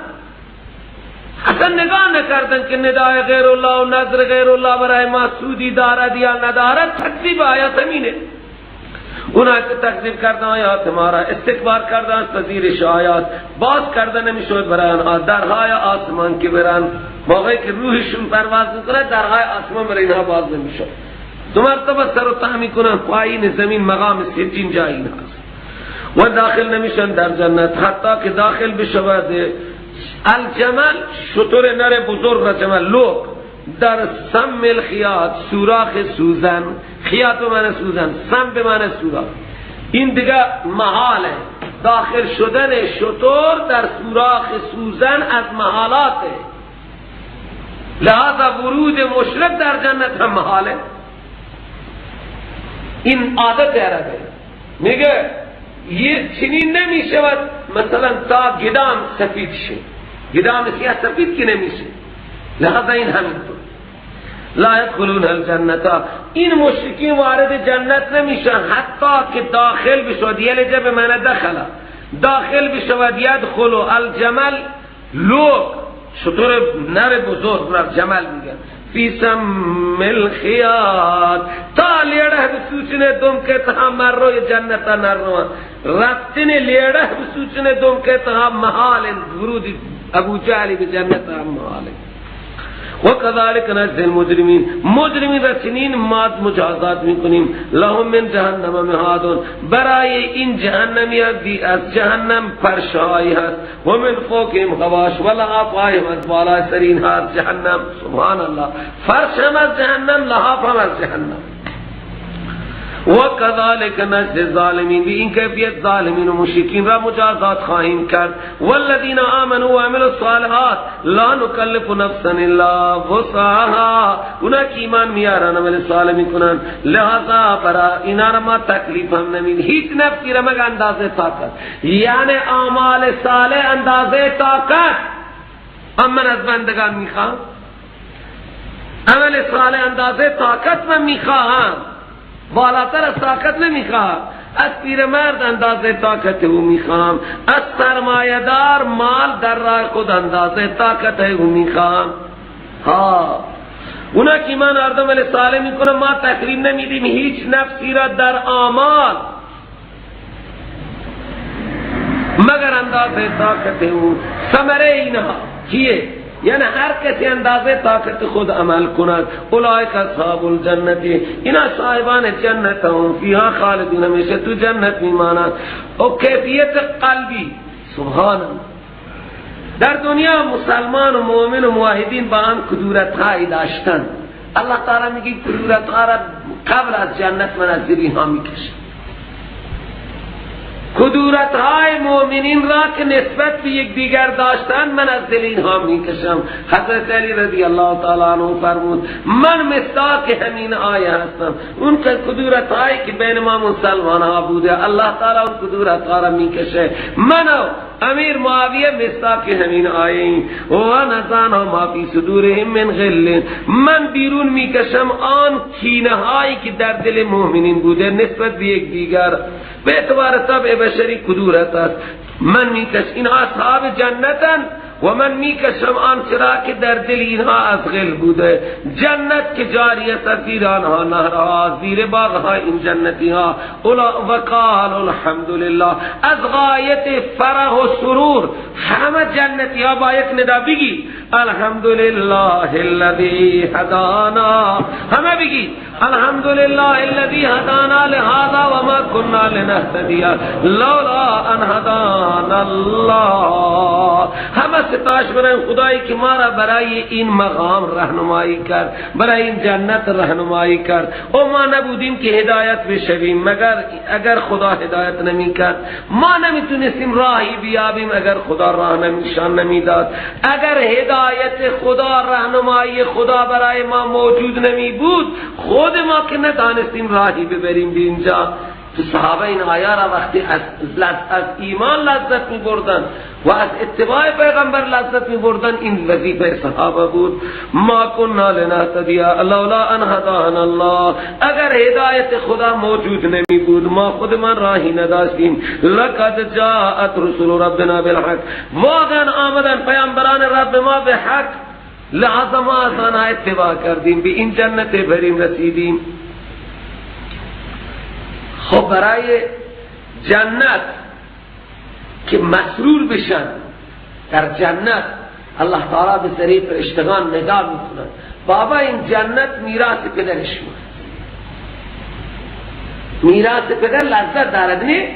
اصلا نگاه نکردن که ندای غیر الله و نظر غیر الله برای ما سودی دارد یا ندارد. تکذیب آیات همینه. اونا که تکذیب کردن آیات ما را، استکبار کردن پذیرش آیات، باز کردن نمیشود برای آنها درهای آسمان که برن، موقعی که روحشون پرواز میکنه درهای آسمان برای اینها باز نمیشود. دو مرتبه سر و ته میکنن پایین زمین، مقام سجین جای این هست و داخل نمیشن در جنت، حتی که داخل بشود الجمل، شتر نر بزرگ را جمل لوک در سم الخیاط، سوراخ سوزن، خیاط به معنی سوزن، سم به معنی سوراخ، این دیگه محاله. داخل شدن شتر در سوراخ سوزن از محالاته، لہذا ورود مشرک در جنت هم محاله. این عادت عربه، میگه یه چنین نمیشود مثلا تا گدام سفید شه، گدام سیاه سفید که نمیشه، لہذا این همینطور لا يدخلون الجنة، این مشرکین وارد جنت نمیشن حتی که داخل بشود. یلج به معنی دخل، داخل بشود. یدخل الجمل لوک، شطور نر بزرگ را جمل میگن، فی سم الخیاط، تا لیڑه بسوچنے دم کے تہا مر روی جنتا نروا رفتن لیڑه بسوچنے دم کے تہا محال ورود ابو جہلی بجنتا محال. وكذلك نجزي المجرمين، مجرمین را چنین ماد مجازات میکنیم. لهم من جهنم مهاد، برای این جهنمیان دی از جهنم پرشایی هست. و من فوقهم غواش، ولحافهم از بالای سرین هست جهنم. سبحان الله، فرش هم از جهنم، لحاف هم از جهنم. وكذلك نجزي الظالمين، این کیفیت ظالمین و مشرکین را مجازات خواهیم کرد. والذین آمنوا وعملوا الصالحات لا نكلف نفسا الا وسعها، اونا که ایمان میارن عمل صالح میکنن لہذا برا اینا را ما تکلیف هم نمید، هیچ نفسی را مگر اندازه طاقت، یعنی اعمال صالح اندازه طاقت. من از بندگان میخوام عمل صالح اندازه طاقت من میخواهم، بالاتر از طاقت نمیخواد. از پیرمرد اندازه طاقت او میخوام، از سرمایه‌دار مال در راه خود اندازه طاقت او میخوام. ها اونا که ایمان آوردن ولی صالح میکنن، ما تکلیف نمیدیم هیچ نفسی را در آمال مگر اندازه طاقت او. ثمره اینها کیه؟ یعنی هر کسی اندازه طاقت خود عمل کند. اولئک اصحاب الجنت، اینا صاحبان جنت هم فیها خالدون، همیشه تو جنت میمانند. و کیفیت قلبی سبحان الله، در دنیا مسلمان و مؤمن و موحدین با هم کدورت هایی داشتن. الله تعالی میگه کدورت ها را قبل از جنت من از زیر اینها میکشم. کدورت های مؤمنین را که نسبت به یک دیگر داشتن من از دل اینها میکشم. حضرت علی رضی الله تعالی عنه فرمود من مصداق همین آیه هستم. اون کدورت هایی که بین ما مسلمان ها بوده الله تعالی اون کدورت ها را میکشه. منو امیر معاویه مصداق همین آیه و نزانا ما فی صدورهم من غل، من بیرون میکشم آن کینه هایی که در دل مؤمنین بوده نسبت به یک دیگر. به اعتبار طبع بشری کدورت است. من میکشم این اصحاب جنتن و من میکشم آنچه را که در دل اینها از غل بوده. جنت که جاری است زیر آنها نهرها، زیر باغها این جنتی ها. وقال الحمدلله، از غایت فرح و سرور همه جنتی ها با یک ندا بگی الحمدلله الذی هدانا. همه بگی الحمدلله الذی هدانا لهذا و ما كنا لنهتدی لولا ان هدانا الله. همه ستایش برای خدایی که ما را برای این مقام راهنمایی کرد، برای این جنت راهنمایی کرد. و ما نبودیم که هدایت بشویم مگر اگر خدا هدایت نمی کرد. ما نمیتونستیم راهی بیابیم اگر خدا راه نشان نمیداد. اگر هدایت خدا، راهنمایی خدا برای ما موجود نمی بود، خود ما که ندانستیم راهی ببریم به اینجا. تو صحابه این آیه را وقتی از ایمان لذت می بردن و از اتباع پیغمبر لذت می بردن، این وظیفه صحابه بود. ما كنا لنهتدی لولا ان هدانا الله، اگر هدایت خدا موجود نمی بود ما خودمان راهی نداشتیم. لقد جاءت رسول ربنا بالحق، واقعا آمدن پیامبران رب ما به حق، لحظه ما از آنها اتباع کردیم، به این جنت بریم رسیدیم. خب برای جنت که مسرور بشن در جنت، الله تعالی به ذریعه فرشتگان ندا میکنن بابا این جنت میراث پدر شما، میراث پدر لذت دارد نه؟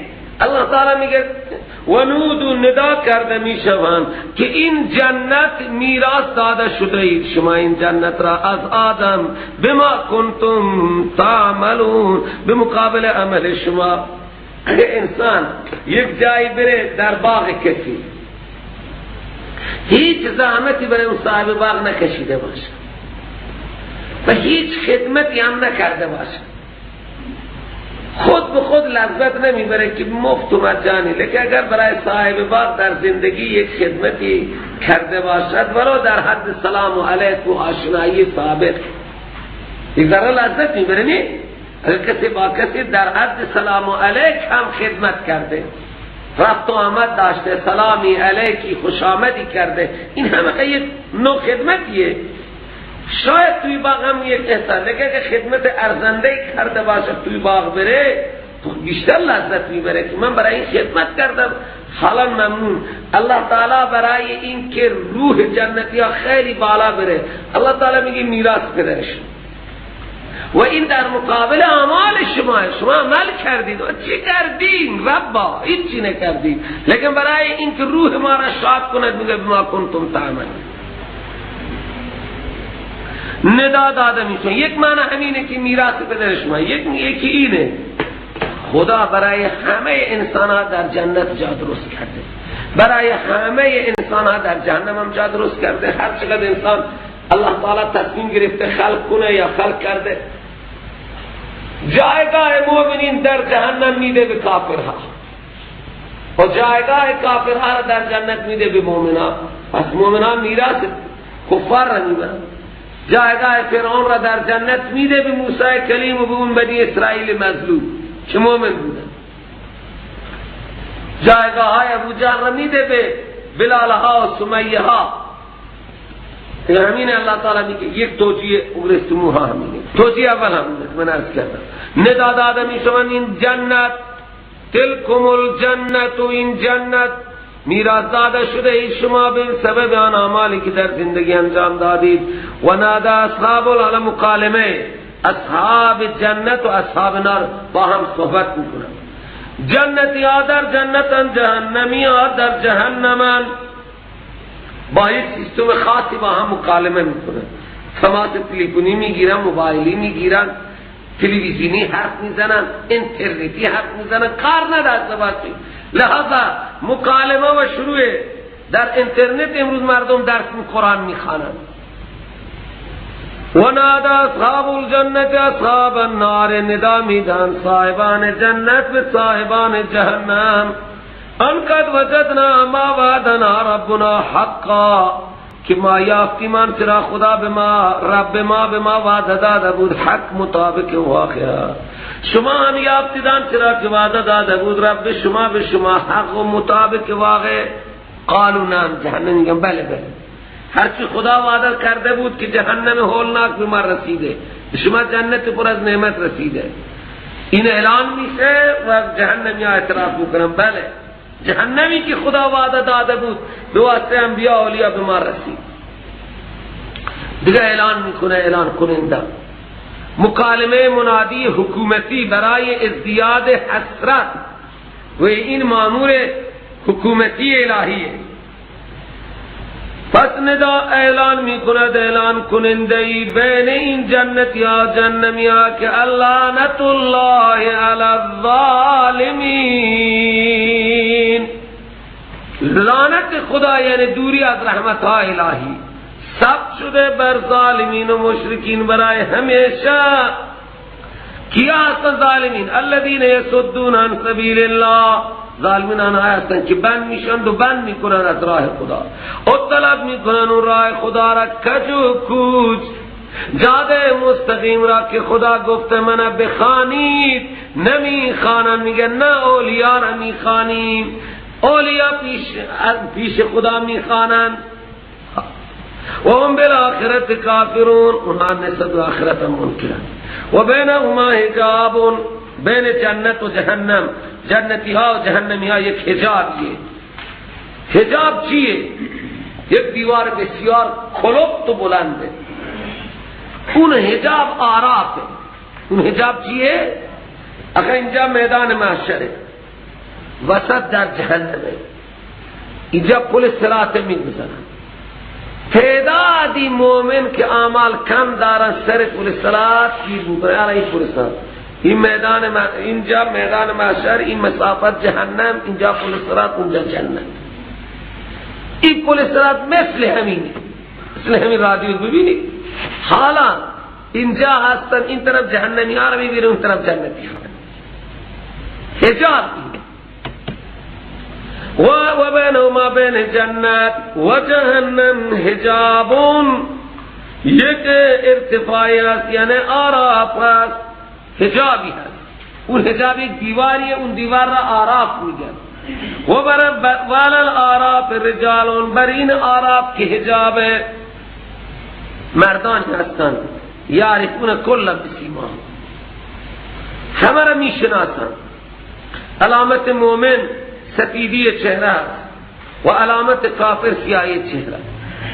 الله تعالی میگه و نودو ندا کرده میشوند که این جنت میراث داده شده اید شما این جنت را از آدم بما کنتم تعملون، به مقابل عمل شما. اگر انسان یک جایی بره در باغ کسی هیچ زحمتی برای اون صاحب باغ نکشیده باشه و هیچ خدمتی هم نکرده باشه، خود به خود لذت نمیبره که مفت و مجانی. لیکن اگر برای صاحب باغ در زندگی یک خدمتی کرده باشد ولو در حد سلام علیک و آشنایی ثابت، یک ذره لذت میبره نه؟ اگر کسی با کسی در حد سلام علیک هم خدمت کرده، رفت و آمد داشته، سلامی علیکی خوش آمدی کرده، این همه یک نوع خدمتیه. شاید توی باغ هم یک احسان، لیکن اگر خدمت ارزنده کرده باشد توی باغ بره تو بیشتر لذت میبره که من برای این خدمت کردم حالا ممنون. الله تعالی برای این که روح جنتی ها خیلی بالا بره الله تعالی میگه میراث پدرش، و این در مقابل اعمال شما عمل کردید و چی کردین ربا؟ هیچی نکردید، لیکن برای این که روح ما را شاد کند میگه بما کنتم تعملون. ندا داده میشون. یک معنی همینه که میراث پدر شما، یکی اینه خدا برای همه انسان ها در جنت جا درست کرده، برای همه انسان ها در جهنم هم جا درست کرده. هر چقدر انسان الله تعالی تصمیم گرفته خلق کنه یا خلق کرده، جایگاه مؤمنین در جهنم میده به کافرها و جایگاه کافرها در جنت میده به مؤمنان. پس مؤمنان میراث کفار را میبرن. جایگاه فرعون را در جنت میده به موسی کلیم و به اون بنی اسرائیل مظلوم که مؤمن بودن. جایگاه های ابو جهل میده به بلال ها و سمیه ها. همین اللہ تعالی میگه یک توجیه اورستموها همینه. توجیه اول همینه من عرض کردم. ندا داده میشون این جنت، تلکم الجنت، و این جنت میراث داده شده ای شما به سبب آن اعمالی که در زندگی انجام دادید. و نادا اصحاب العلم مکالمه، اصحاب جنت و اصحاب نار با هم صحبت میکنن. جنتی ها در جنتن، جهنمی ها در جهنمن. با یک سیستم خاصی با هم مکالمه میکنن. تماس تلفنی میگیرن، موبایلی میگیرن، تلویزیونی حرف میزنن، اینترنتی حرف میزنن، کار ندارد زباتی. لحظه مکالمه و شروع در اینترنت امروز مردم درس قرآن میخوانند. و نادا اصحاب الجنت اصحاب النار، ندا میدن صاحبان جنت به صاحبان جهنم. ان قد وجدنا ما وعدنا ربنا حقا، که ما یافتیم آنچه خدا به ما، رب ما به ما وعده داده بود حق مطابق واقعا. شما هم یافتید آنچه که وعده داده بود رب شما به شما حق و مطابق واقع. قالوا نعم، جهنم میگن بله بله، هرچی خدا وعده کرده بود که جهنم هولناک به ما رسیده، شما جنت پر از نعمت رسیده. این اعلان میشه و جهنمی ها اعتراف میکنن بله، جهنمی که خدا وعده داده بود به واسطه انبیاء و اولیاء به ما رسید. دیگه اعلان میکنه، اعلان کننده مکالمه منادی حکومتی برای ازدیاد حسرت و این مامور حکومتی الهیه. پس ندا اعلان میکند، اعلان کننده ای بین این جنتی ها جهنمی ها که لعنت الله علی الظالمین، لعنت خدا یعنی دوری از رحمت ها الهی ثبت شده بر ظالمین و مشرکین برای همیشه. کیا هستن ظالمین؟ الذین یصدون عن سبیل الله، ظالمین آنها هستند که بند میشند و بند میکنند از راه خدا و طلب میکنند اون راه خدا را کج و کوچ، جاده مستقیم را که خدا گفته منه بخوانید نمیخوانند. میگن نه اولیاء را میخوانیم، اولیاء پیش خدا میخوانند. و هم بالآخرت کافرون، اونها نسبت آخرت منکرن. و بینهما حجاب، بین جنت و جهنم، جنتی ها و جهنمی ها یک حجابیه. حجاب چیه؟ یک دیوار بسیار خلقت و بلنده، اون حجاب آرافه. اون حجاب چیه؟ اگر اینجا میدان محشره، وسط در جهنمه، اینجا پل صراط میگذارن. تعدادی مومن که اعمال کم دارن سر پل صراط کی بودن علی پل صراط. این میدان اینجا میدان محشر، این مسافت جهنم، اینجا پل صراط، اونجا جنت. این پل صراط مثل همینه، مثل همین رادیو ببینید. حالا اینجا هستن، این طرف جهنمی ها رو میبینن، اون طرف جنتی ها. حجاب و بینهما بین جنت و جهنم حجابون، یک ارتفاعی است یعنی آراف است، حجابی هست. اون حجاب یک دیواریه، اون دیوار را آراف میگن. و وعلی الاعراف رجالون، بر این آراف که حجاب مردان هستند، یعرفون کل بسیماهم، همه را میشناسند. علامت مومن سفیدی چهره است و علامت کافر سیاهی چهره.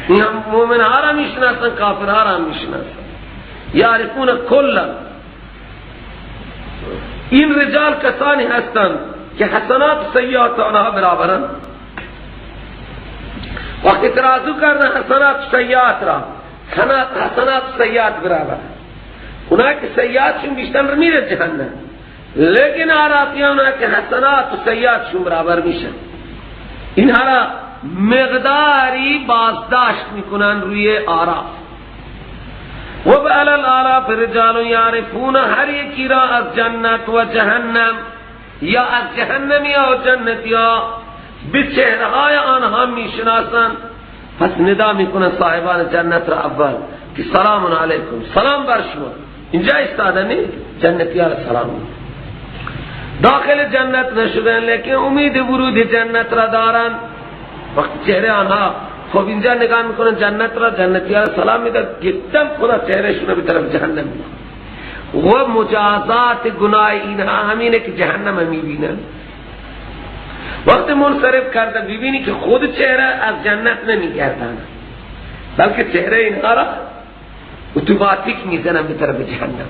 این مومن ها را میشناسند، کافر ها را میشناسند. یعرفون کل، این رجال کسانی هستند که حسنات و سیئات آنها برابرند. وقتی ترازو کردن حسنات و سیئات را، حسنات و سیئات برابر، اونا که سیئاتشون بیشتر میره جهنم، لیکن عرافیان اونا که حسنات و سیئاتشون برابر میشن. اینها را مقداری بازداشت میکنن روی آراف. و بعلی الاعراف رجال یعرفون، هر یکی را از جنت و جهنم یا از جهنمی و جنتی ها به چهره های آنها میشناسند. پس ندا میکنن صاحبان جنت را اول که سلام علیکم، سلام بر شما. اینجا استادنی جنتی ها را سلام میکنن. داخل جنت نشدن لیکن امید ورود جنت را دارن. وقت چهره آنها خب اینجا نگاه میکنن جنت را، جنتیان سلام میدن، گفتن خدا چهرهشون به طرف جهنم میدن و مجازات گناه اینها همینه که جهنم میبینن. وقت منصرف کرده ببینی که خود چهره از جنت نمیگردن بلکه چهره اینها را اتوماتیک میزنن به طرف جهنم.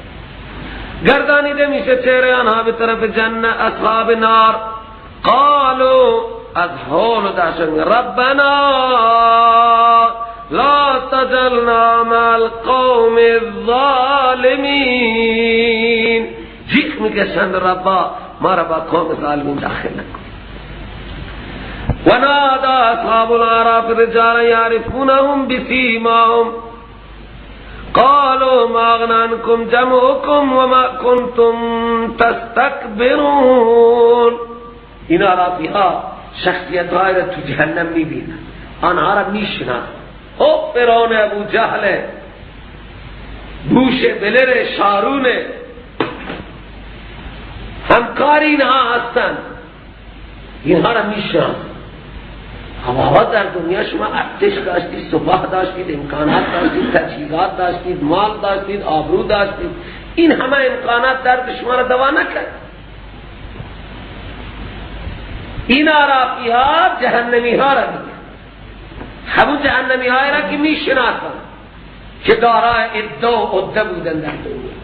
گردانیده میشه چهره آنها به طرف جنت. اصحاب نار قالوا از حال داشتن ربنا لا تجعلنا مع القوم الظالمین، جیغ میکشند ربا ما را با قوم ظالمین داخل نکن. ونادى اصحاب الاعراف رجالا يعرفونهم بسيماهم قالوا ما اغنى عنكم جمعكم وما كنتم تستكبرون. این اعرافی ها شخصیت های را تو جهنم میبینن، آنها را میشنن. او فرعون، ابو جهل، بوش بلر، شارون، همکار اینها هستند، اینها را میشنن. اما در دنیا شما ارتش داشتید، سپاه داشتید، امکانات داشتید، تجهیزات داشتید، مال داشتید، آبرو داشتید، این همه امکانات درد شما را دوا نکرد. این اعرافی ها جهنمی ها را میگن، همون جهنمی های را که میشناسن که دارای عده و عده بودن در دنیا.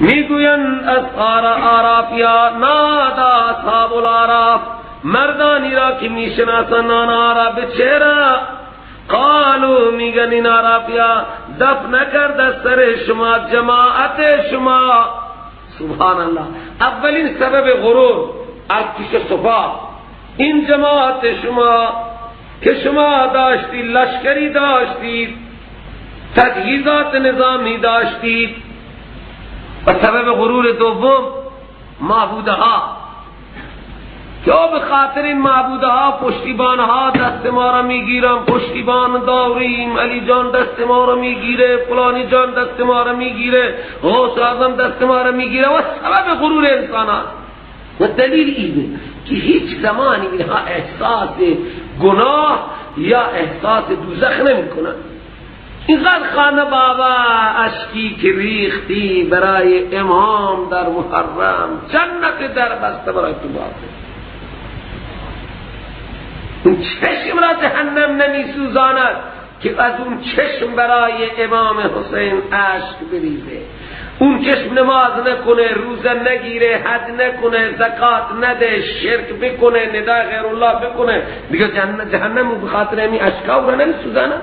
میگوین از اعرافی ها نادا اصحاب الاعراف، مردانی را که میشناسن آنها را به چهره. قالوا میگن این اعرافی ها دفع نکرد از سر شما جماعت شما. سبحان الله، اولین سبب غرور ارتش سپاه این جماعت شما که شما داشتید، لشکری داشتید، تجهیزات نظامی داشتید. و سبب غرور دوم معبودها که به خاطر این معبودها پشتیبانها دست ما را میگیرن، پشتیبان داریم، علی جان دست ما را میگیره، فلانی جان دست ما را میگیره، غوث اعظم دست ما را میگیره. و سبب غرور انسانان و دلیل اینه که هیچ زمانی اینها احساس گناه یا احساس دوزخ نمی کنن. اینقدر خانه بابا اشکی که ریختی برای امام در محرم، جنت در بسته برای تو باقی. اون چشم را جهنم نمی سوزاند که از اون چشم برای امام حسین اشک بریزه. اون چشم نماز نکنه، روزه نگیره، حج نکنه، زکات نده، شرک بکنه، ندای غیر الله بکنه، دیگه جهنم به خاطر همین اشکا را نمی سوزاند.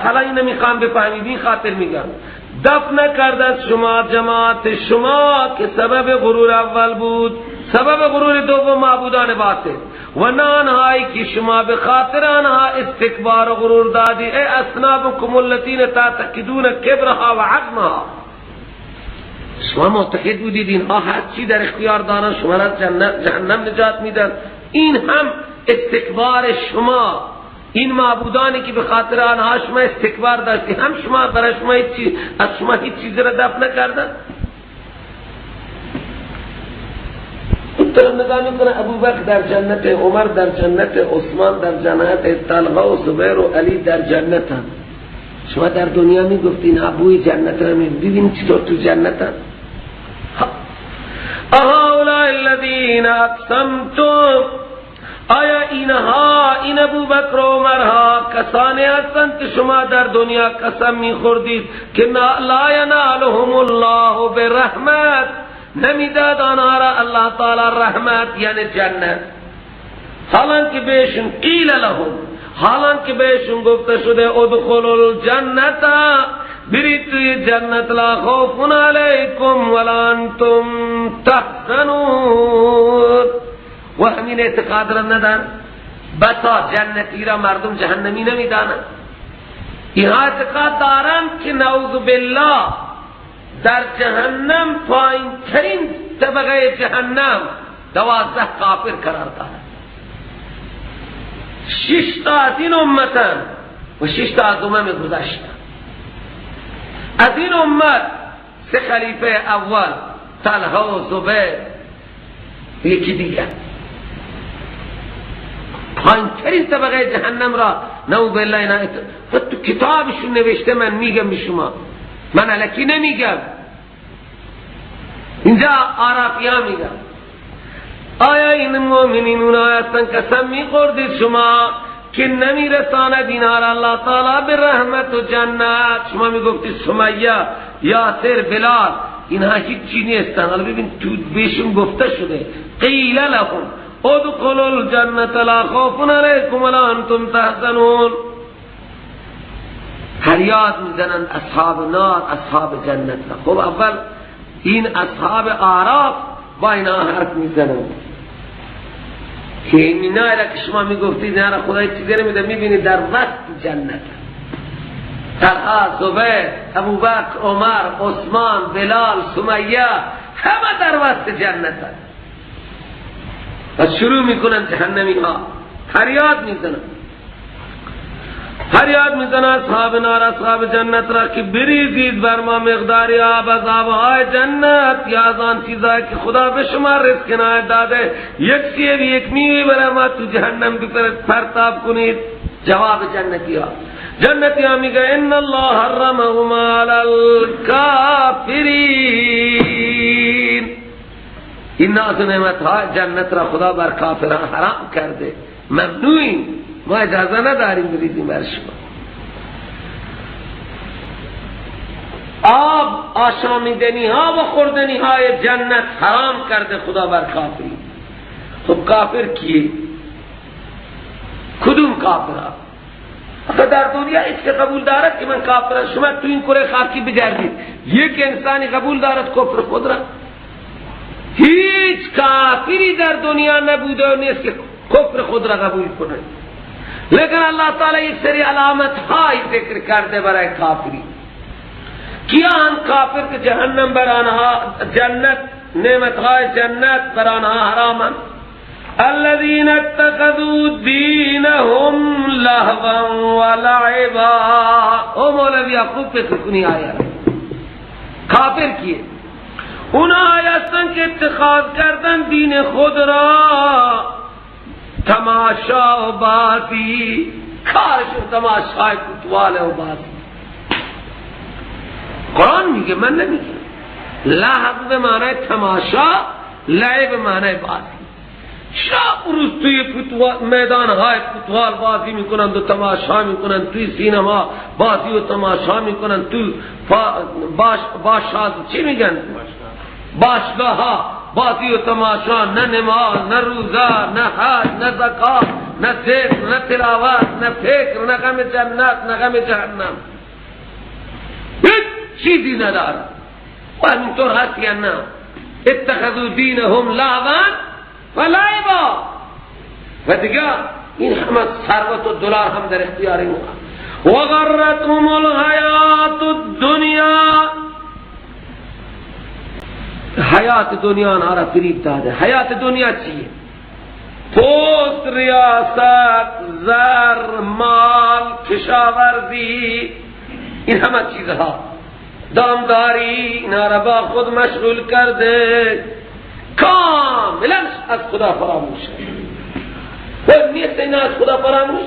حالا این نمیخوام بفهمید، این خاطر میگم دفع نکرد از شما جماعت شما که سبب غرور اول بود، سبب غرور دوم معبودان باطل و نه آنهایی که شما به خاطر آنها استکبار و غرور دادی. ای اصنابکم الذین تعتقدون کبرها و عظمها، شما معتقد بودید اینها هر چی در اختیار دارن شما را جهنم نجات میدن. این هم استکبار شما، این معبودانی که به خاطر آنها شما استکبار داشتی، هم شما برای شما از شما هیچ چیزی را دفع نکردن. طرف نگاه میکنه ابوبکر در جنت، عمر در جنت، عثمان در جنت، طلحه و زبیر و علی در جنت هم. شما در دنیا میگفتین ابوی جنت را ببین چطور تو جنت هم. اهؤلاء الذین اقسمتم، آیا اینها، این ابوبکر و عمرها کسانی هستند که شما در دنیا قسم میخوردید که لا ینالهم الله برحمت، نمیداد آنها را الله تعالی رحمت یعنی جنت. حالان که بهشون قیل لهم، حالان که بهشون گفته شده ادخلوا الجنت، برید توی جنت، لا خوف علیکم ولا انتم تحزنون. و همین اعتقاد را ندارن. بسا جنتی را مردم جهنمی نمیدانند. اینها اعتقاد دارند که نعوذ بالله در جهنم پایین ترین طبقه جهنم 12 کافر قرار دارند. 6 تا از این امتن و 6 تا از امم گذشته. از این امت سه خلیفه اول طلحه و زبیر یکی دیگر پایین‌ترین طبقه جهنم را نعوذ بالله اینا تو کتابشون نوشته، من میگم به شما، من الکی نمیگم، اینجا عرفیان میگم. آیا این مومنین اونها هستن قسم میخوردید شما که نمیرساند اینها را الله تعالی به رحمت و جنت؟ شما میگفتید سمیه، یاسر، بلال اینها هیچ چی نیستن. حالا ببین تو بهشون گفته شده قیل لهم ادخلوا الجنة لا خوف علیکم ولا انتم تحزنون. فریاد میزنند اصحاب نار اصحاب جنت. خب اول این اصحاب اعراف با اینا حرف میزنند که اینا را که شما میگفتید اینا را خدای چیزی نمیده، میبینید در وسط جنت طلحه، زبیر، ابوبکر، عمر، عثمان، بلال، سمیه همه در وسط جنت هست. و شروع میکنن جهنمی ها فریاد میزنن اصحاب نار اصحاب جنت را که بریزید بر ما مقداری آب از آبهای جنت یا از آن چیزایی که خدا به شما رزق عنایت داده، یک سیب یک میوه برای ما تو جهنم پرتاب کنید. جواب جنتی ها میگه ان الله حرمهما علی الکافرین. این ناز و نعمت های جنت را خدا بر کافران حرام کرده، ممنوعیم، ما اجازه نداریم بریزیم بر شما. آب آشامیدنی ها و خوردنی های جنت حرام کرده خدا بر کافری. خب کافر کیه؟ کدوم کافر ها؟ در دنیا ایست که قبول دارد که من کافرم؟ شما تو این کره خاکی بگردید، یک انسانی قبول دارد کفر خود را؟ هیچ کافری در دنیا نبوده و نیست که کفر خود را قبول کنه. لیکن اللہ تعالی یک سری علامت های ذکر کرده برای کافری. کیا هم کافر که جهنم بر آنها، جنت نعمت های جنت بر آنها حرامن؟ الذين اتخذوا دينهم لهوا ولعبا. او مولوی خوب فکر کنی آیا کافر کیه؟ اونا هستن که اتخاذ کردن دین خود را تماشا و بازی، کارشون تماشای فوتبال و بازی. قرآن میگه، من نمیگه. لهو به معنی تماشا، لعب به معنی بازی. شب روز توی میدان های فوتبال بازی میکنن و تماشا میکنن، توی سینما بازی و تماشا میکنن، تو باشگاه چی میگن؟ باشگاه ها بازی و تماشا، نه نماز، نه روزه، نه حج، نه زکات، نه ذکر، نه تلاوت، نه فکر، نه غم جنت، نه غم جهنم، هیچ چیزی نداره. و همینطور هست یا نه؟ اتخذوا دینهم لعبا و لعبا. و دیگه این همه ثروت و دلار هم در اختیار اینها. و غرتهم الحیات الدنیا. حیات دنیا آنها را فریب داده. حیات دنیا چیه؟ پست، ریاست، زر، مال، کشاورزی، این همه چیزها، دامداری، اینا را با خود مشغول کرده، کاملا از خدا فراموش و نیست. اینا از خدا فراموش،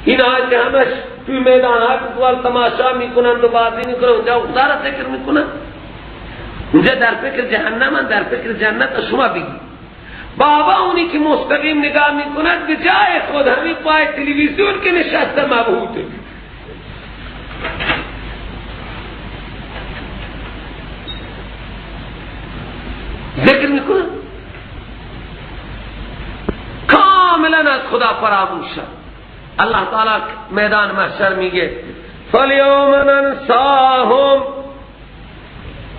اینا که همش توی میدان ها فوتبال تماشا میکنن و بازی میکنن، اونجا خدا را ذکر میکنن، اونجا در فکر جهنم، در فکر جنت. شما بگید بابا اونی که مستقیم نگاه میکند به جای خود همین پای تلویزیون که نشسته مبهوته. ذکر میکنن، کاملا از خدا فراموش شد. الله تعالی میدان محشر میگه فالیوم ننساهم،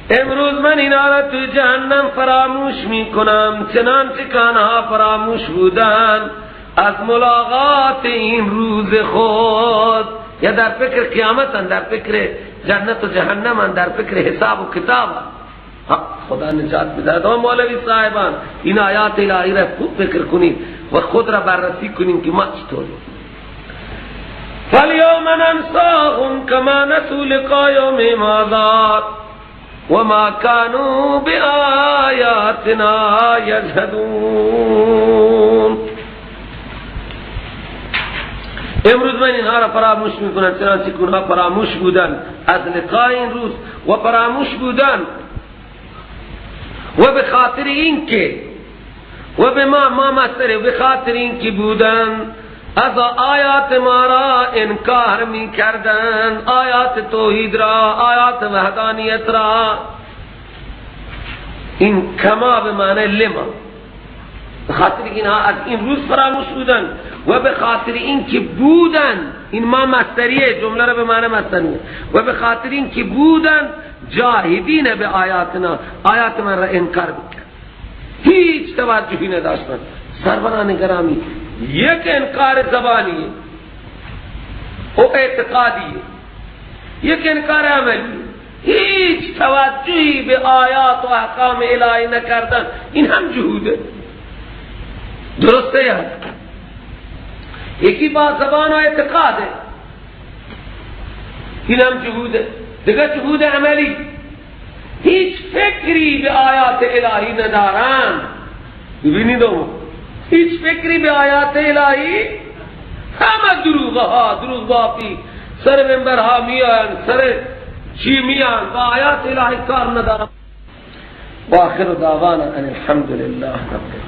امروز من اینا را تو جهنم فراموش میکنم، چنانچه که آنها فراموش بودن از ملاقات این روز خود. یا در فکر قیامتن، در فکر جنت و جهنمن، در فکر حساب و کتابن. خدا نجات بدهد. و مولوی صاحبان این آیات الهی را خوب فکر کنید و خود را بررسی کنید که ما چطوریم. فالیوم ننساهم کما نسوا لقاء یوم هذا. وما كانوا بآياتنا يجحدون. امروز من اینها را فراموش میکنن، چنانچه که اونها فراموش بودن از لقاء این روز و فراموش بودن و به خاطر این که و به ما مستره به خاطر این که بودن از آیات ما را انکار می کردن، آیات توحید را، آیات وحدانیت را. این کما به معنی لما، به خاطر اینها از این روز فراموش بودن و به خاطر این که بودن، این ما مستریه، جمله را به معنی مستریه، و به خاطر این که بودن جاهدین به آیاتنا، آیات من را انکار میکرد، هیچ توجهی نداشتن. سروران گرامی، یک انکار زبانی و اعتقادی، یک انکار عملی، هیچ توجهی به آیات و احکام الهی نکردن، این هم جهوده. درسته یا یکی با زبان و اعتقاده، این هم جهوده. دیگه جهود عملی، هیچ فکری به آیات الهی ندارن. ببینید هیچ فکری به آیات الهی، همه دروغ باقی سر منبرها میان، سر چی میان، با آیات الهی کار ندارن. و آخر دعوانا ان الحمد لله رب